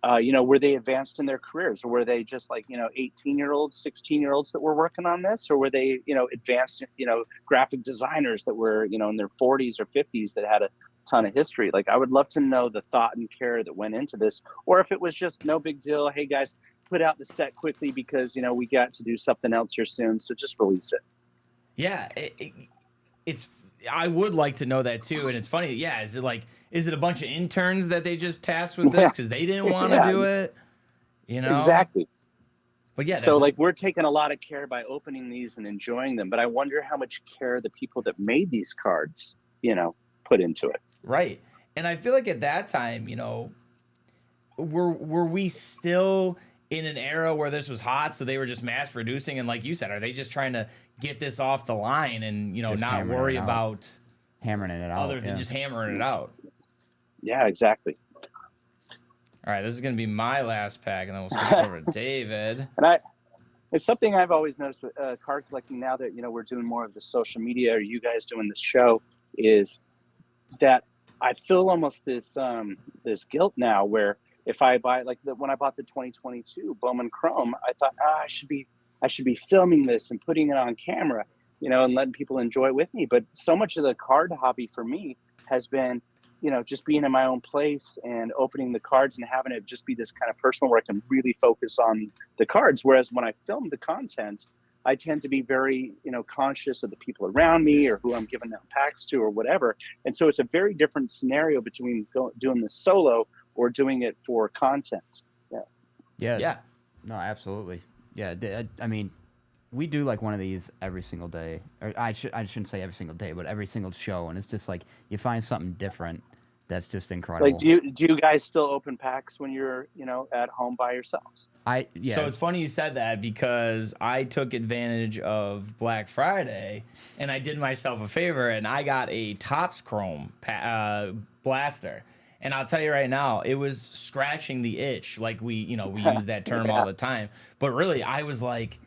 F: were they advanced in their careers, or were they just like 18-year-olds, 16-year-olds that were working on this, or were they advanced graphic designers that were in their 40s or 50s that had a ton of history. Like, I would love to know the thought and care that went into this, or if it was just no big deal. Hey guys, put out the set quickly because we got to do something else here soon, so just release it.
A: Yeah, it's. I would like to know that too, and it's funny. Yeah, is it a bunch of interns that they just tasked with this because they didn't want to do it?
F: Exactly.
A: But yeah,
F: so like we're taking a lot of care by opening these and enjoying them, but I wonder how much care the people that made these cards, put into it.
A: Right. And I feel like at that time, were we still in an era where this was hot, so they were just mass producing? And like you said, are they just trying to get this off the line and
D: Just
A: not
D: hammering
A: worry
D: it out.
A: about
D: Hammering it out.
A: other than just hammering it out?
F: Yeah, exactly.
A: All right, this is gonna be my last pack, and then we'll switch over to David.
F: And it's something I've always noticed with card collecting now that we're doing more of the social media, or you guys doing this show, is that I feel almost this guilt now where if I buy when I bought the 2022 Bowman Chrome, I thought I should be filming this and putting it on camera, and letting people enjoy it with me. But so much of the card hobby for me has been, just being in my own place and opening the cards and having it just be this kind of personal work and really focus on the cards. Whereas when I film the content, I tend to be very, conscious of the people around me or who I'm giving out packs to or whatever. And so it's a very different scenario between doing this solo or doing it for content.
D: Yeah. No, absolutely. Yeah. I mean, we do like one of these every single day. Or I shouldn't say every single day, but every single show. And it's just like you find something different. That's just incredible.
F: Like, do you guys still open packs when you're, at home by yourselves?
D: Yeah.
A: So it's funny you said that because I took advantage of Black Friday and I did myself a favor and I got a Topps Chrome blaster. And I'll tell you right now, it was scratching the itch. Like we use that term all the time. But really, I was like,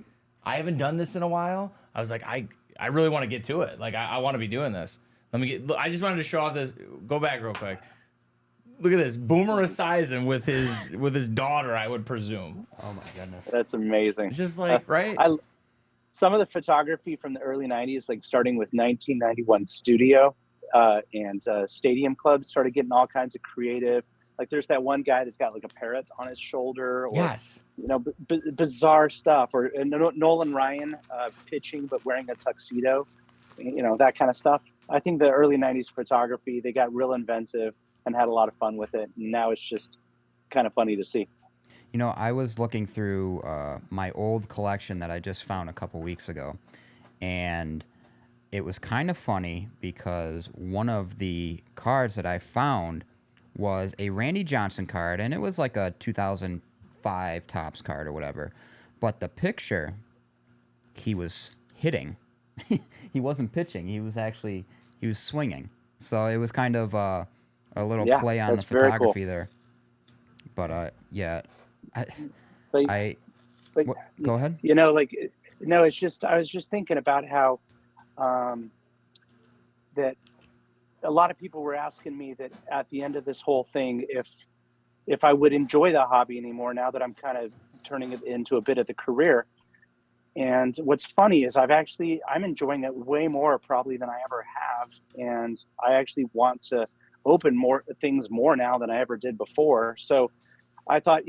A: I haven't done this in a while. I was like, I really want to get to it. Like, I want to be doing this. I just wanted to show off this. Go back real quick. Look at this. Boomer Esiason with his daughter, I would presume.
D: Oh my goodness.
F: That's amazing.
A: It's just like, right?
F: Some of the photography from the early 90s, like starting with 1991 Studio and Stadium Club, started getting all kinds of creative. Like there's that one guy that's got like a parrot on his shoulder, or
A: Yes.
F: bizarre stuff, or Nolan Ryan pitching but wearing a tuxedo, that kind of stuff. I think the early 90s photography, they got real inventive and had a lot of fun with it. And now it's just kind of funny to see.
D: I was looking through my old collection that I just found a couple weeks ago, and it was kind of funny because one of the cards that I found was a Randy Johnson card, and it was like a 2005 Topps card or whatever. But the picture, he was hitting. He wasn't pitching. He was swinging. So it was kind of a little play on the photography there. But yeah,
F: But
D: go ahead.
F: No, it's just, I was just thinking about how that a lot of people were asking me that at the end of this whole thing, if I would enjoy the hobby anymore now that I'm kind of turning it into a bit of the career. And what's funny is I'm enjoying it way more probably than I ever have. And I actually want to open more things more now than I ever did before. So I thought,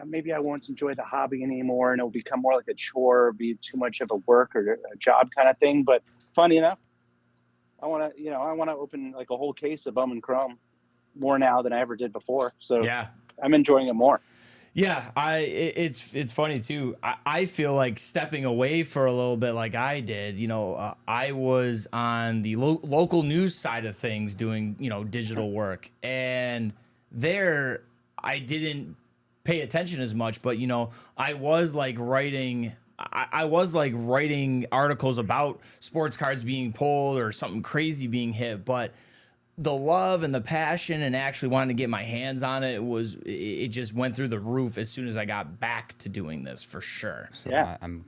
F: maybe I won't enjoy the hobby anymore and it'll become more like a chore, or be too much of a work or a job kind of thing. But funny enough, I want to open like a whole case of Bowman Chrome more now than I ever did before. So
A: Yeah.
F: I'm enjoying it more.
A: Yeah, it's funny too. I feel like stepping away for a little bit, like I did. I was on the local news side of things, doing digital work, and there I didn't pay attention as much. But I was like writing. I was like writing articles about sports cards being pulled or something crazy being hit, but the love and the passion and actually wanting to get my hands on it just went through the roof as soon as I got back to doing this, for sure.
D: So
F: Yeah.
D: I'm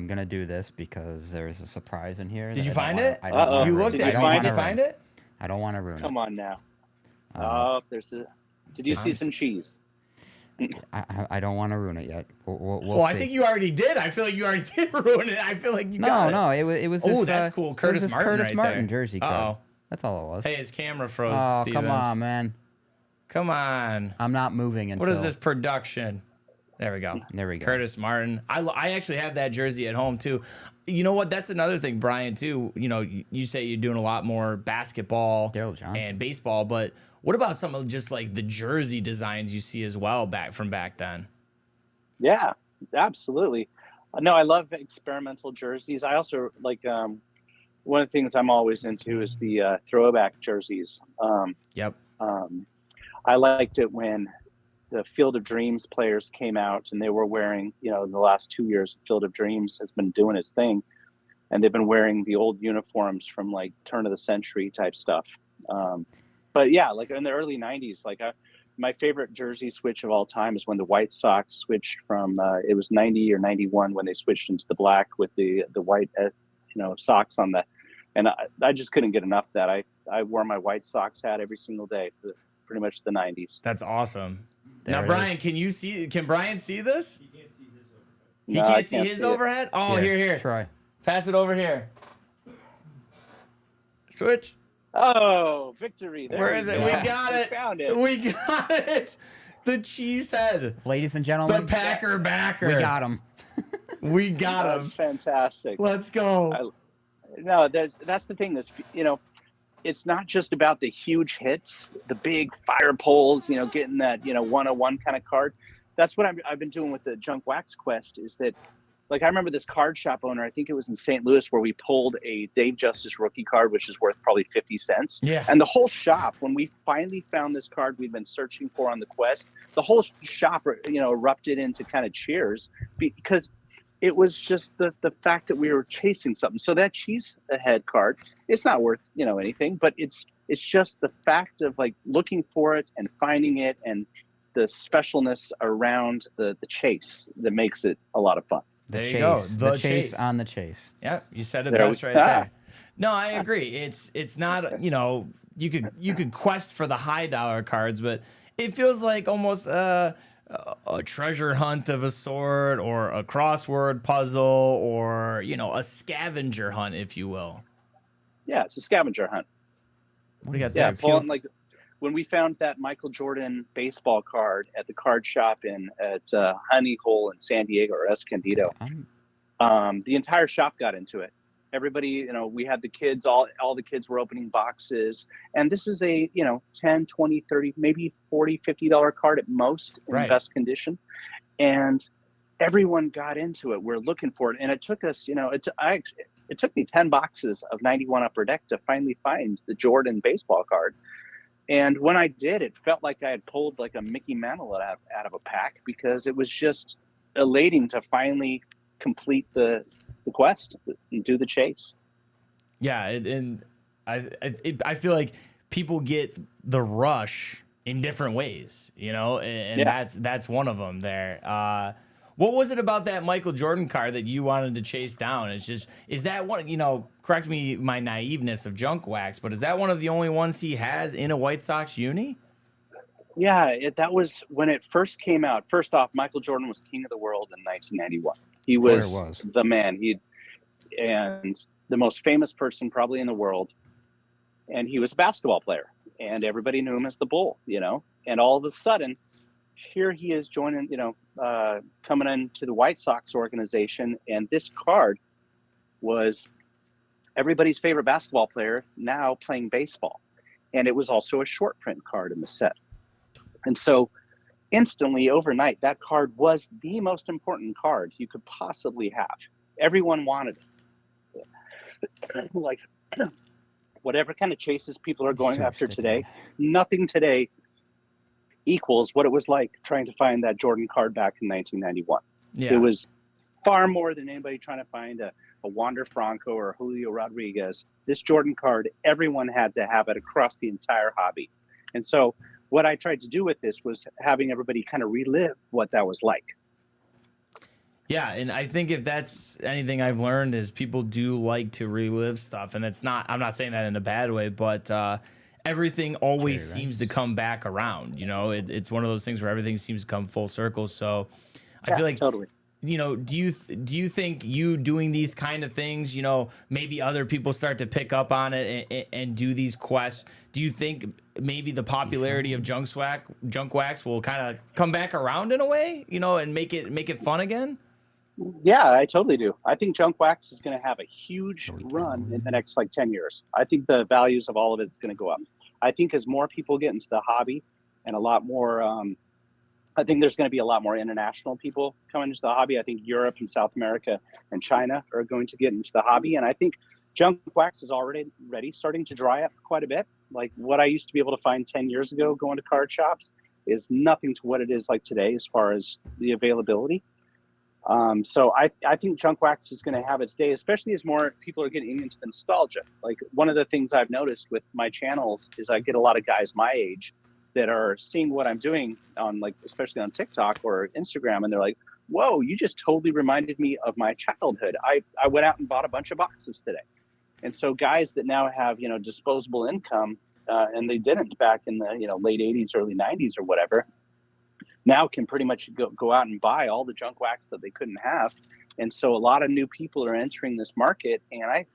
D: gonna do this because there's a surprise in here.
A: Did
D: that
A: you
D: I don't
A: find
D: wanna-
A: it?
D: I don't wanna
A: You
D: ruin
A: looked
D: it.
A: at
D: I
A: it.
D: don't
A: Did
D: wanna
A: you find
D: ruin
A: it?
D: I don't want to ruin
F: Come
D: it.
F: on now. Did you
D: Yeah.
F: see some cheese?
D: I don't want to ruin it yet. We'll
A: Well,
D: see.
A: I think you already did. I feel like you already did ruin it. I feel like you got it.
D: No, it was.
A: Oh,
D: this,
A: that's cool.
D: it was
A: Curtis
D: this
A: Martin
D: Curtis
A: right
D: Martin
A: there.
D: jersey card.
A: Uh-oh.
D: That's all it was.
A: Hey, his camera froze.
D: Oh,
A: Stevens.
D: come on, man.
A: Come on.
D: I'm not moving until.
A: What is this production? There we go.
D: There we go.
A: Curtis Martin. I actually have that jersey at home too. You know what? That's another thing, Brian, too. You say you're doing a lot more basketball
D: Daryl Johnson.
A: and baseball, but what about some of just like the jersey designs you see as well back then?
F: Yeah, absolutely. No, I love experimental jerseys. I also like one of the things I'm always into is the throwback jerseys.
A: Yep.
F: I liked it when the Field of Dreams players came out and they were wearing, in the last 2 years, Field of Dreams has been doing its thing, and they've been wearing the old uniforms from like turn of the century type stuff. But yeah, like in the early 90s, my favorite jersey switch of all time is when the White Sox switched from it was 90 or 91 when they switched into the black with the white socks on the, and I just couldn't get enough of that. I wore my White Sox hat every single day for pretty much the 90s.
A: That's awesome.
D: There
A: Now,
D: it
A: Brian, can Brian see this? He
F: No, I
A: can't see
F: can't
A: his
F: see it.
A: overhead? Oh, here.
D: Troy.
A: Pass it over here. Switch.
F: Oh, victory. There
A: Where
F: we
A: is it?
F: go.
A: We got it.
F: Found it.
A: We got it. The cheesehead.
D: Ladies and
A: The
D: gentlemen,
A: Packer backer.
D: we got him.
A: We got
F: That's
A: him.
F: fantastic.
A: Let's go.
F: No, that's the thing. It's not just about the huge hits, the big fire poles, getting that, 101 kind of card. That's what I've been doing with the Junk Wax Quest is that, like, I remember this card shop owner, I think it was in St. Louis, where we pulled a Dave Justice rookie card, which is worth probably 50 cents.
A: Yeah.
F: And the whole shop, when we finally found this card we'd been searching for on the quest, the whole shop, erupted into kind of cheers because it was just the fact that we were chasing something. So that cheesehead card, it's not worth, anything, but it's just the fact of like looking for it and finding it and the specialness around the chase that makes it a lot the
A: There
D: chase.
A: you go.
D: The chase on the chase.
A: Yeah, you said it
F: There
A: best
F: we-
A: right there. No, I agree. It's not, you could quest for the high dollar cards, but it feels like almost a treasure hunt of a sort, or a crossword puzzle, or a scavenger hunt, if you will.
F: Yeah, it's a scavenger hunt.
A: What do you got
F: Yeah,
A: there?
F: pulling like when we found that Michael Jordan baseball card at the card shop at Honey Hole in San Diego, or Escondido. The entire shop got into it. Everybody, we had the kids, all the kids were opening boxes. And this is a, 10, 20, 30, maybe $40, $50 card at most in
A: Right.
F: best condition. And everyone got into it. We're looking for it. And it took us, it took me 10 boxes of 91 Upper Deck to finally find the Jordan baseball card. And when I did, it felt like I had pulled like a Mickey Mantle out of a pack, because it was just elating to finally complete the quest and do the chase.
A: Yeah, and I feel like people get the rush in different ways, and
F: Yeah.
A: that's one of them there. What was it about that Michael Jordan card that you wanted to chase down? Is that one, correct me my naiveness of Junk Wax, but is that one of the only ones he has in a White Sox uni?
F: Yeah, that was when it first came out. First off, Michael Jordan was king of the world in 1991. He was the man. And the most famous person probably in the world. And he was a basketball player, and everybody knew him as the Bull, and all of a sudden here he is joining, coming into the White Sox organization. And this card was everybody's favorite basketball player now playing baseball. And it was also a short print card in the set. And so instantly overnight, that card was the most important card you could possibly have. Everyone wanted it. Like whatever kind of chases people are going after today, nothing today equals what it was like trying to find that Jordan card back in 1991.
A: Yeah.
F: It was far more than anybody trying to find a Wander Franco or Julio Rodriguez. This Jordan card, everyone had to have it across the entire hobby. And so what I tried to do with this was having everybody kind of relive what that was like.
A: Yeah, and I think if that's anything I've learned is people do like to relive stuff, and it's not. I'm not saying that in a bad way, but everything always seems to come back around. You know, it's one of those things where everything seems to come full circle. So I feel like
F: totally.
A: You know, do you think you doing these kind of things, you know, maybe other people start to pick up on it and do these quests? Do you think maybe the popularity of junk wax will kind of come back around in a way, you know, and make it fun again?
F: Yeah, I totally do. I think junk wax is going to have a huge run in the next 10 years. I think the values of all of it is going to go up. I think as more people get into the hobby and a lot more, I think there's going to be a lot more international people coming into the hobby. I think Europe and South America and China are going to get into the hobby. And I think junk wax is already starting to dry up quite a bit. Like what I used to be able to find 10 years ago going to card shops is nothing to what it is like today as far as the availability. So I think junk wax is going to have its day, especially as more people are getting into the nostalgia. Like one of the things I've noticed with my channels is I get a lot of guys my age that are seeing what I'm doing on especially on TikTok or Instagram. And they're like, whoa, you just totally reminded me of my childhood. I went out and bought a bunch of boxes today. And so guys that now have, disposable income, and they didn't back in the, late 80s, early 90s or whatever, now can pretty much go out and buy all the junk wax that they couldn't have. And so a lot of new people are entering this market, and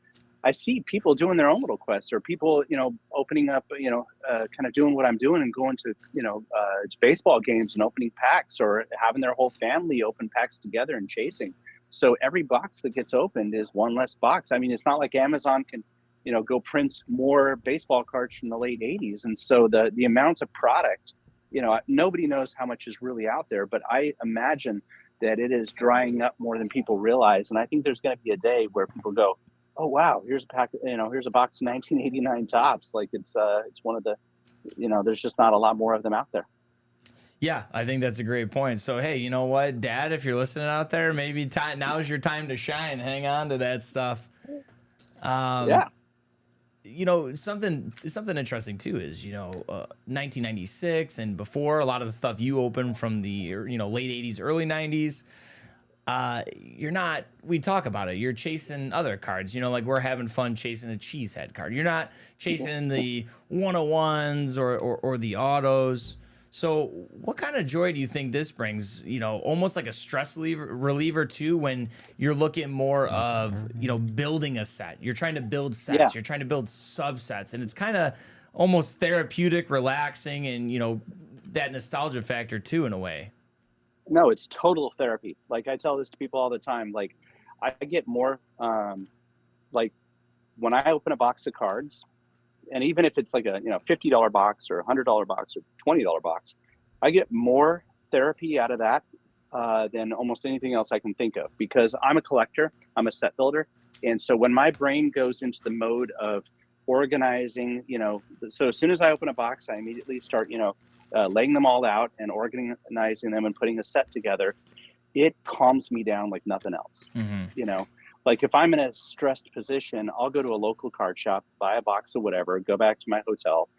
F: I see people doing their own little quests, or people, opening up, kind of doing what I'm doing and going to, baseball games and opening packs, or having their whole family open packs together and chasing. So every box that gets opened is one less box. I mean, it's not like Amazon can, go print more baseball cards from the late 80s. And so the amount of product, nobody knows how much is really out there, but I imagine that it is drying up more than people realize. And I think there's going to be a day where people go, oh, wow, here's a pack, here's a box of 1989 tops. Like it's one of the, there's just not a lot more of them out there.
A: Yeah, I think that's a great point. So, hey, you know what, Dad, if you're listening out there, maybe now's your time to shine. Hang on to that stuff.
F: Yeah.
A: Something interesting too is 1996 and before, a lot of the stuff you open from the late 80s, early 90s. We talk about it. You're chasing other cards, like we're having fun chasing a cheesehead card. You're not chasing the 101s or the autos. So what kind of joy do you think this brings, almost like a stress reliever too, when you're looking more of, building a set, you're trying to build sets, You're trying to build subsets, and it's kind of almost therapeutic, relaxing, and, that nostalgia factor too, in a way.
F: No, it's total therapy. Like I tell this to people all the time. Like I get more, like when I open a box of cards, and even if it's like a $50 box or $100 box or $20 box, I get more therapy out of that than almost anything else I can think of, because I'm a collector, I'm a set builder, and so when my brain goes into the mode of organizing, so as soon as I open a box, I immediately start laying them all out and organizing them and putting a set together. It calms me down like nothing else.
A: Mm-hmm.
F: Like if I'm in a stressed position, I'll go to a local card shop, buy a box of whatever, go back to my hotel,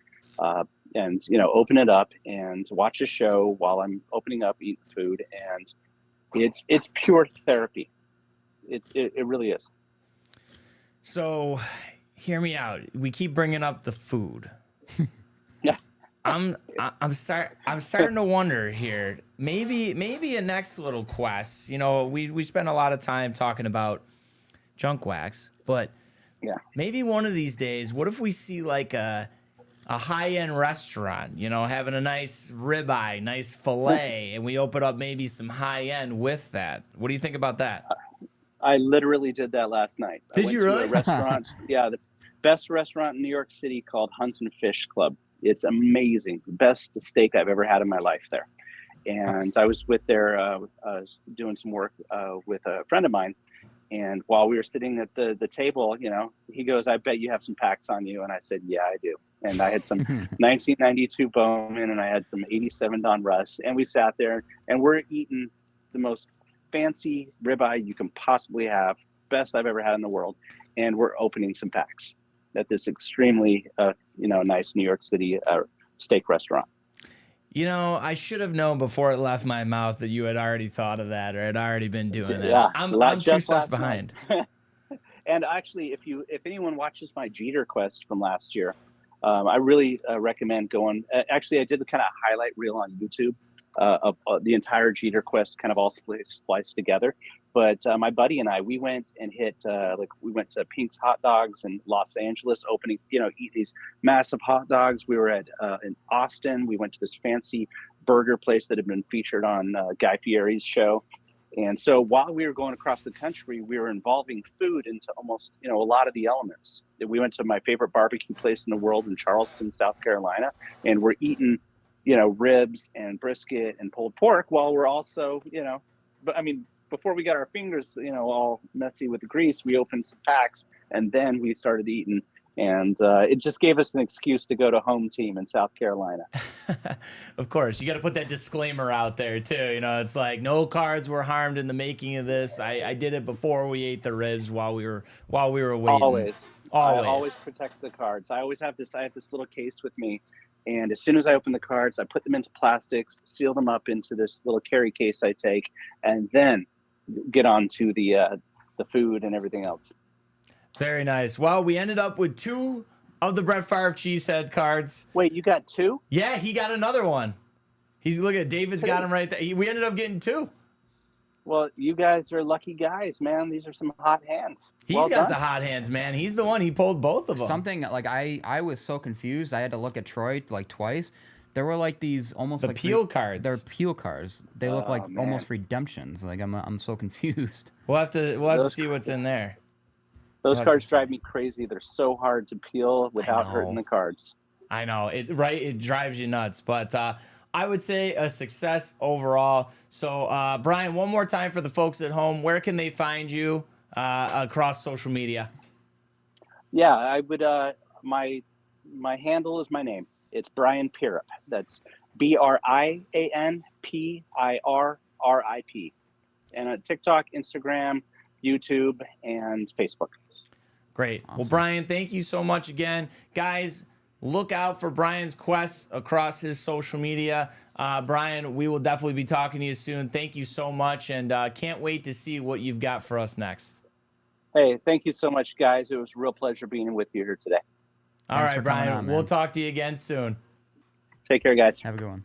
F: and open it up and watch a show while I'm opening up, eating food, and it's pure therapy. It really is.
A: So, hear me out. We keep bringing up the food.
F: Yeah.
A: I'm starting to wonder here. Maybe a next little quest. We spend a lot of time talking about junk wax, but maybe one of these days, what if we see like a high-end restaurant, having a nice ribeye, nice filet, and we open up maybe some high-end with that? What do you think about that?
F: I literally did that last night. I
A: Did
F: went
A: you
F: to
A: really?
F: a restaurant. Yeah, the best restaurant in New York City called Hunt and Fish Club. It's amazing. Best steak I've ever had in my life there. And I was doing some work with a friend of mine. And while we were sitting at the table, he goes, "I bet you have some packs on you." And I said, "Yeah, I do." And I had some 1992 Bowman, and I had some 87 Don Russ. And we sat there, and we're eating the most fancy ribeye you can possibly have, best I've ever had in the world. And we're opening some packs at this extremely, nice New York City steak restaurant.
A: I should have known before it left my mouth that you had already thought of that or had already been doing that.
F: Yeah,
A: I'm two
F: just
A: steps
F: last
A: behind.
F: And actually, if anyone watches my Jeter quest from last year, I really recommend going. Actually, I did the kind of highlight reel on YouTube of the entire Jeter quest, kind of all spliced together. But my buddy and I, we went and we went to Pink's Hot Dogs in Los Angeles, opening, eat these massive hot dogs. We were at in Austin. We went to this fancy burger place that had been featured on Guy Fieri's show. And so while we were going across the country, we were involving food into almost, a lot of the elements. We went to my favorite barbecue place in the world in Charleston, South Carolina, and we're eating, ribs and brisket and pulled pork while we're also, before we got our fingers, all messy with the grease, we opened some packs and then we started eating. And it just gave us an excuse to go to home team in South Carolina.
A: Of course, you got to put that disclaimer out there too. It's like no cards were harmed in the making of this. I did it before we ate the ribs while we were waiting.
F: Always. I always protect the cards. I have this little case with me. And as soon as I open the cards, I put them into plastics, seal them up into this little carry case I take, and then get on to the food and everything else.
A: Very nice. Well, we ended up with 2 of the Brett Favre Cheesehead cards.
F: Wait, you got 2?
A: Yeah, he got another one. Look at David's got him right there. We ended up getting 2.
F: Well, you guys are lucky guys, man. These are some hot hands.
A: He's got the hot hands, man. He's the one. He pulled both of them.
D: Something like I was so confused. I had to look at Troy like twice. There were like these almost
A: the
D: like
A: peel cards.
D: They're peel cards. They look like
F: man.
D: almost redemptions. Like I'm so confused.
A: We'll have to see what's in there.
F: Those cards drive me crazy. They're so hard to peel without hurting the cards.
A: I know it, right? It drives you nuts. But I would say a success overall. So, Brian, one more time for the folks at home, where can they find you across social media?
F: Yeah, I would. My handle is my name. It's Brian Pirrip. That's BrianPirrip. And on TikTok, Instagram, YouTube, and Facebook.
A: Great.
D: Awesome.
A: Well, Brian, thank you so much again. Guys, look out for Brian's quests across his social media. Brian, we will definitely be talking to you soon. Thank you so much, and can't wait to see what you've got for us next.
F: Hey, thank you so much, guys. It was a real pleasure being with you here today.
A: All
D: Thanks
A: right,
D: for coming
A: Brian.
D: on, man.
A: We'll talk to you again soon.
F: Take care, guys.
D: Have a good one.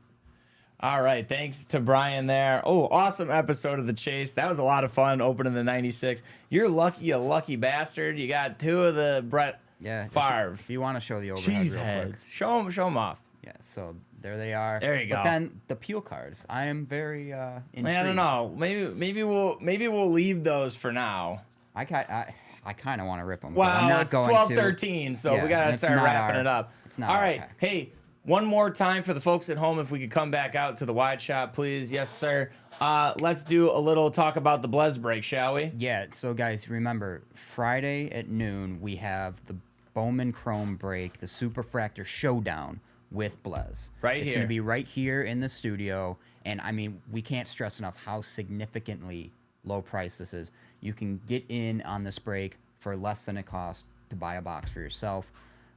A: All right. Thanks to Brian there. Oh, awesome episode of The Chase. That was a lot of fun opening the 96. You're lucky, you lucky bastard. You got 2 of the Brett Favre.
D: If you want to show the overhead
A: Cheese
D: real quick.
A: heads. Show them off.
D: Yeah, so there they are.
A: There you go.
D: But then the peel cards. I am very intrigued.
A: I don't know. Maybe we'll leave those for now.
D: I kind of want to rip them.
A: Well,
D: but I'm not
A: it's
D: going
A: 12:13, so
D: Yeah,
A: we gotta
D: and it's
A: start
D: not
A: wrapping
D: our-
A: it up.
D: it's not
A: All
D: our
A: right.
D: pack.
A: Hey, one more time for the folks at home, if we could come back out to the wide shot, please. Yes, sir. Let's do a little talk about the Blez break, shall we?
D: Yeah, so guys, remember, Friday at noon, we have the Bowman Chrome break, the Superfractor Showdown with Blez. It's
A: here.
D: going to be right here in the studio, and I mean, we can't stress enough how significantly low price this is. You can get in on this break for less than it costs to buy a box for yourself.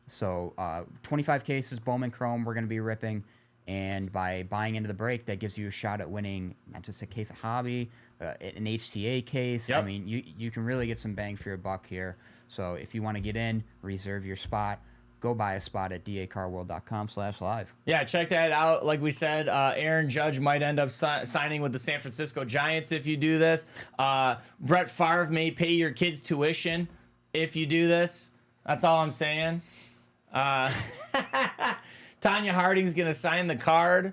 D: So 25 cases Bowman Chrome we're going to be ripping, and by buying into the break, that gives you a shot at winning not just a case of hobby, an HTA case.
A: Yep.
D: I mean, you can really get some bang for your buck here. So if you want to get in, reserve your spot, go buy a spot at dacarworld.com/live.
A: Yeah, check that out. Like we said, Aaron Judge might end up signing with the San Francisco Giants if you do this. Brett Favre may pay your kids' tuition if you do this. That's all I'm saying. Tanya Harding's going to sign the card.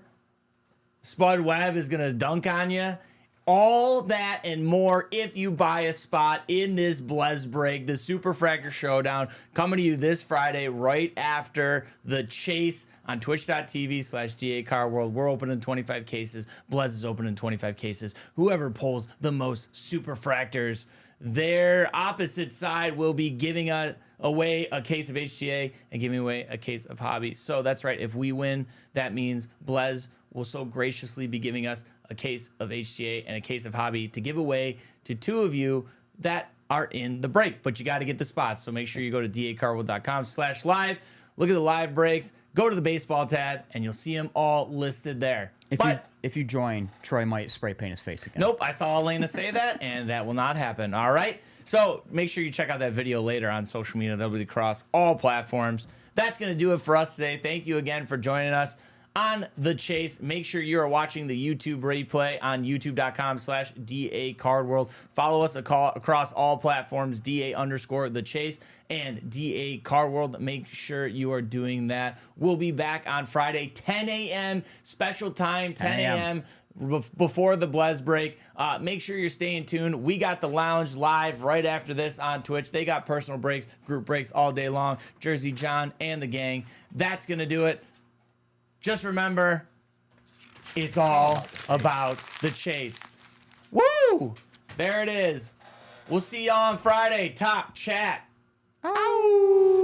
A: Spud Webb is going to dunk on you. All that and more if you buy a spot in this Blez break, the Super Fractor Showdown, coming to you this Friday right after the Chase on twitch.tv/DA Car World. We're opening 25 cases. Blez is opening 25 cases. Whoever pulls the most Super Fractors, their opposite side will be giving away a case of HTA and giving away a case of Hobby. So that's right. If we win, that means Blez will so graciously be giving us a case of HTA and a case of Hobby to give away to two of you that are in the break. But you got to get the spots. So make sure you go to dacarworld.com/live. Look at the live breaks. Go to the baseball tab, and you'll see them all listed there.
D: If you join, Troy might spray paint his face again.
A: Nope, I saw Elena say that, and that will not happen. All right? So make sure you check out that video later on social media. That'll be across all platforms. That's going to do it for us today. Thank you again for joining us on The Chase. Make sure you are watching the YouTube replay on youtube.com/DA Card World. Follow us across all platforms, DA_The Chase and DA Card World. Make sure you are doing that. We'll be back on Friday, 10 a.m. special time, 10 a.m. before the Blez break. Make sure you're staying tuned. We got the lounge live right after this on Twitch. They got personal breaks, group breaks all day long. Jersey John and the gang. That's going to do it. Just remember, it's all about the chase. Woo! There it is. We'll see y'all on Friday. Top chat. Ow!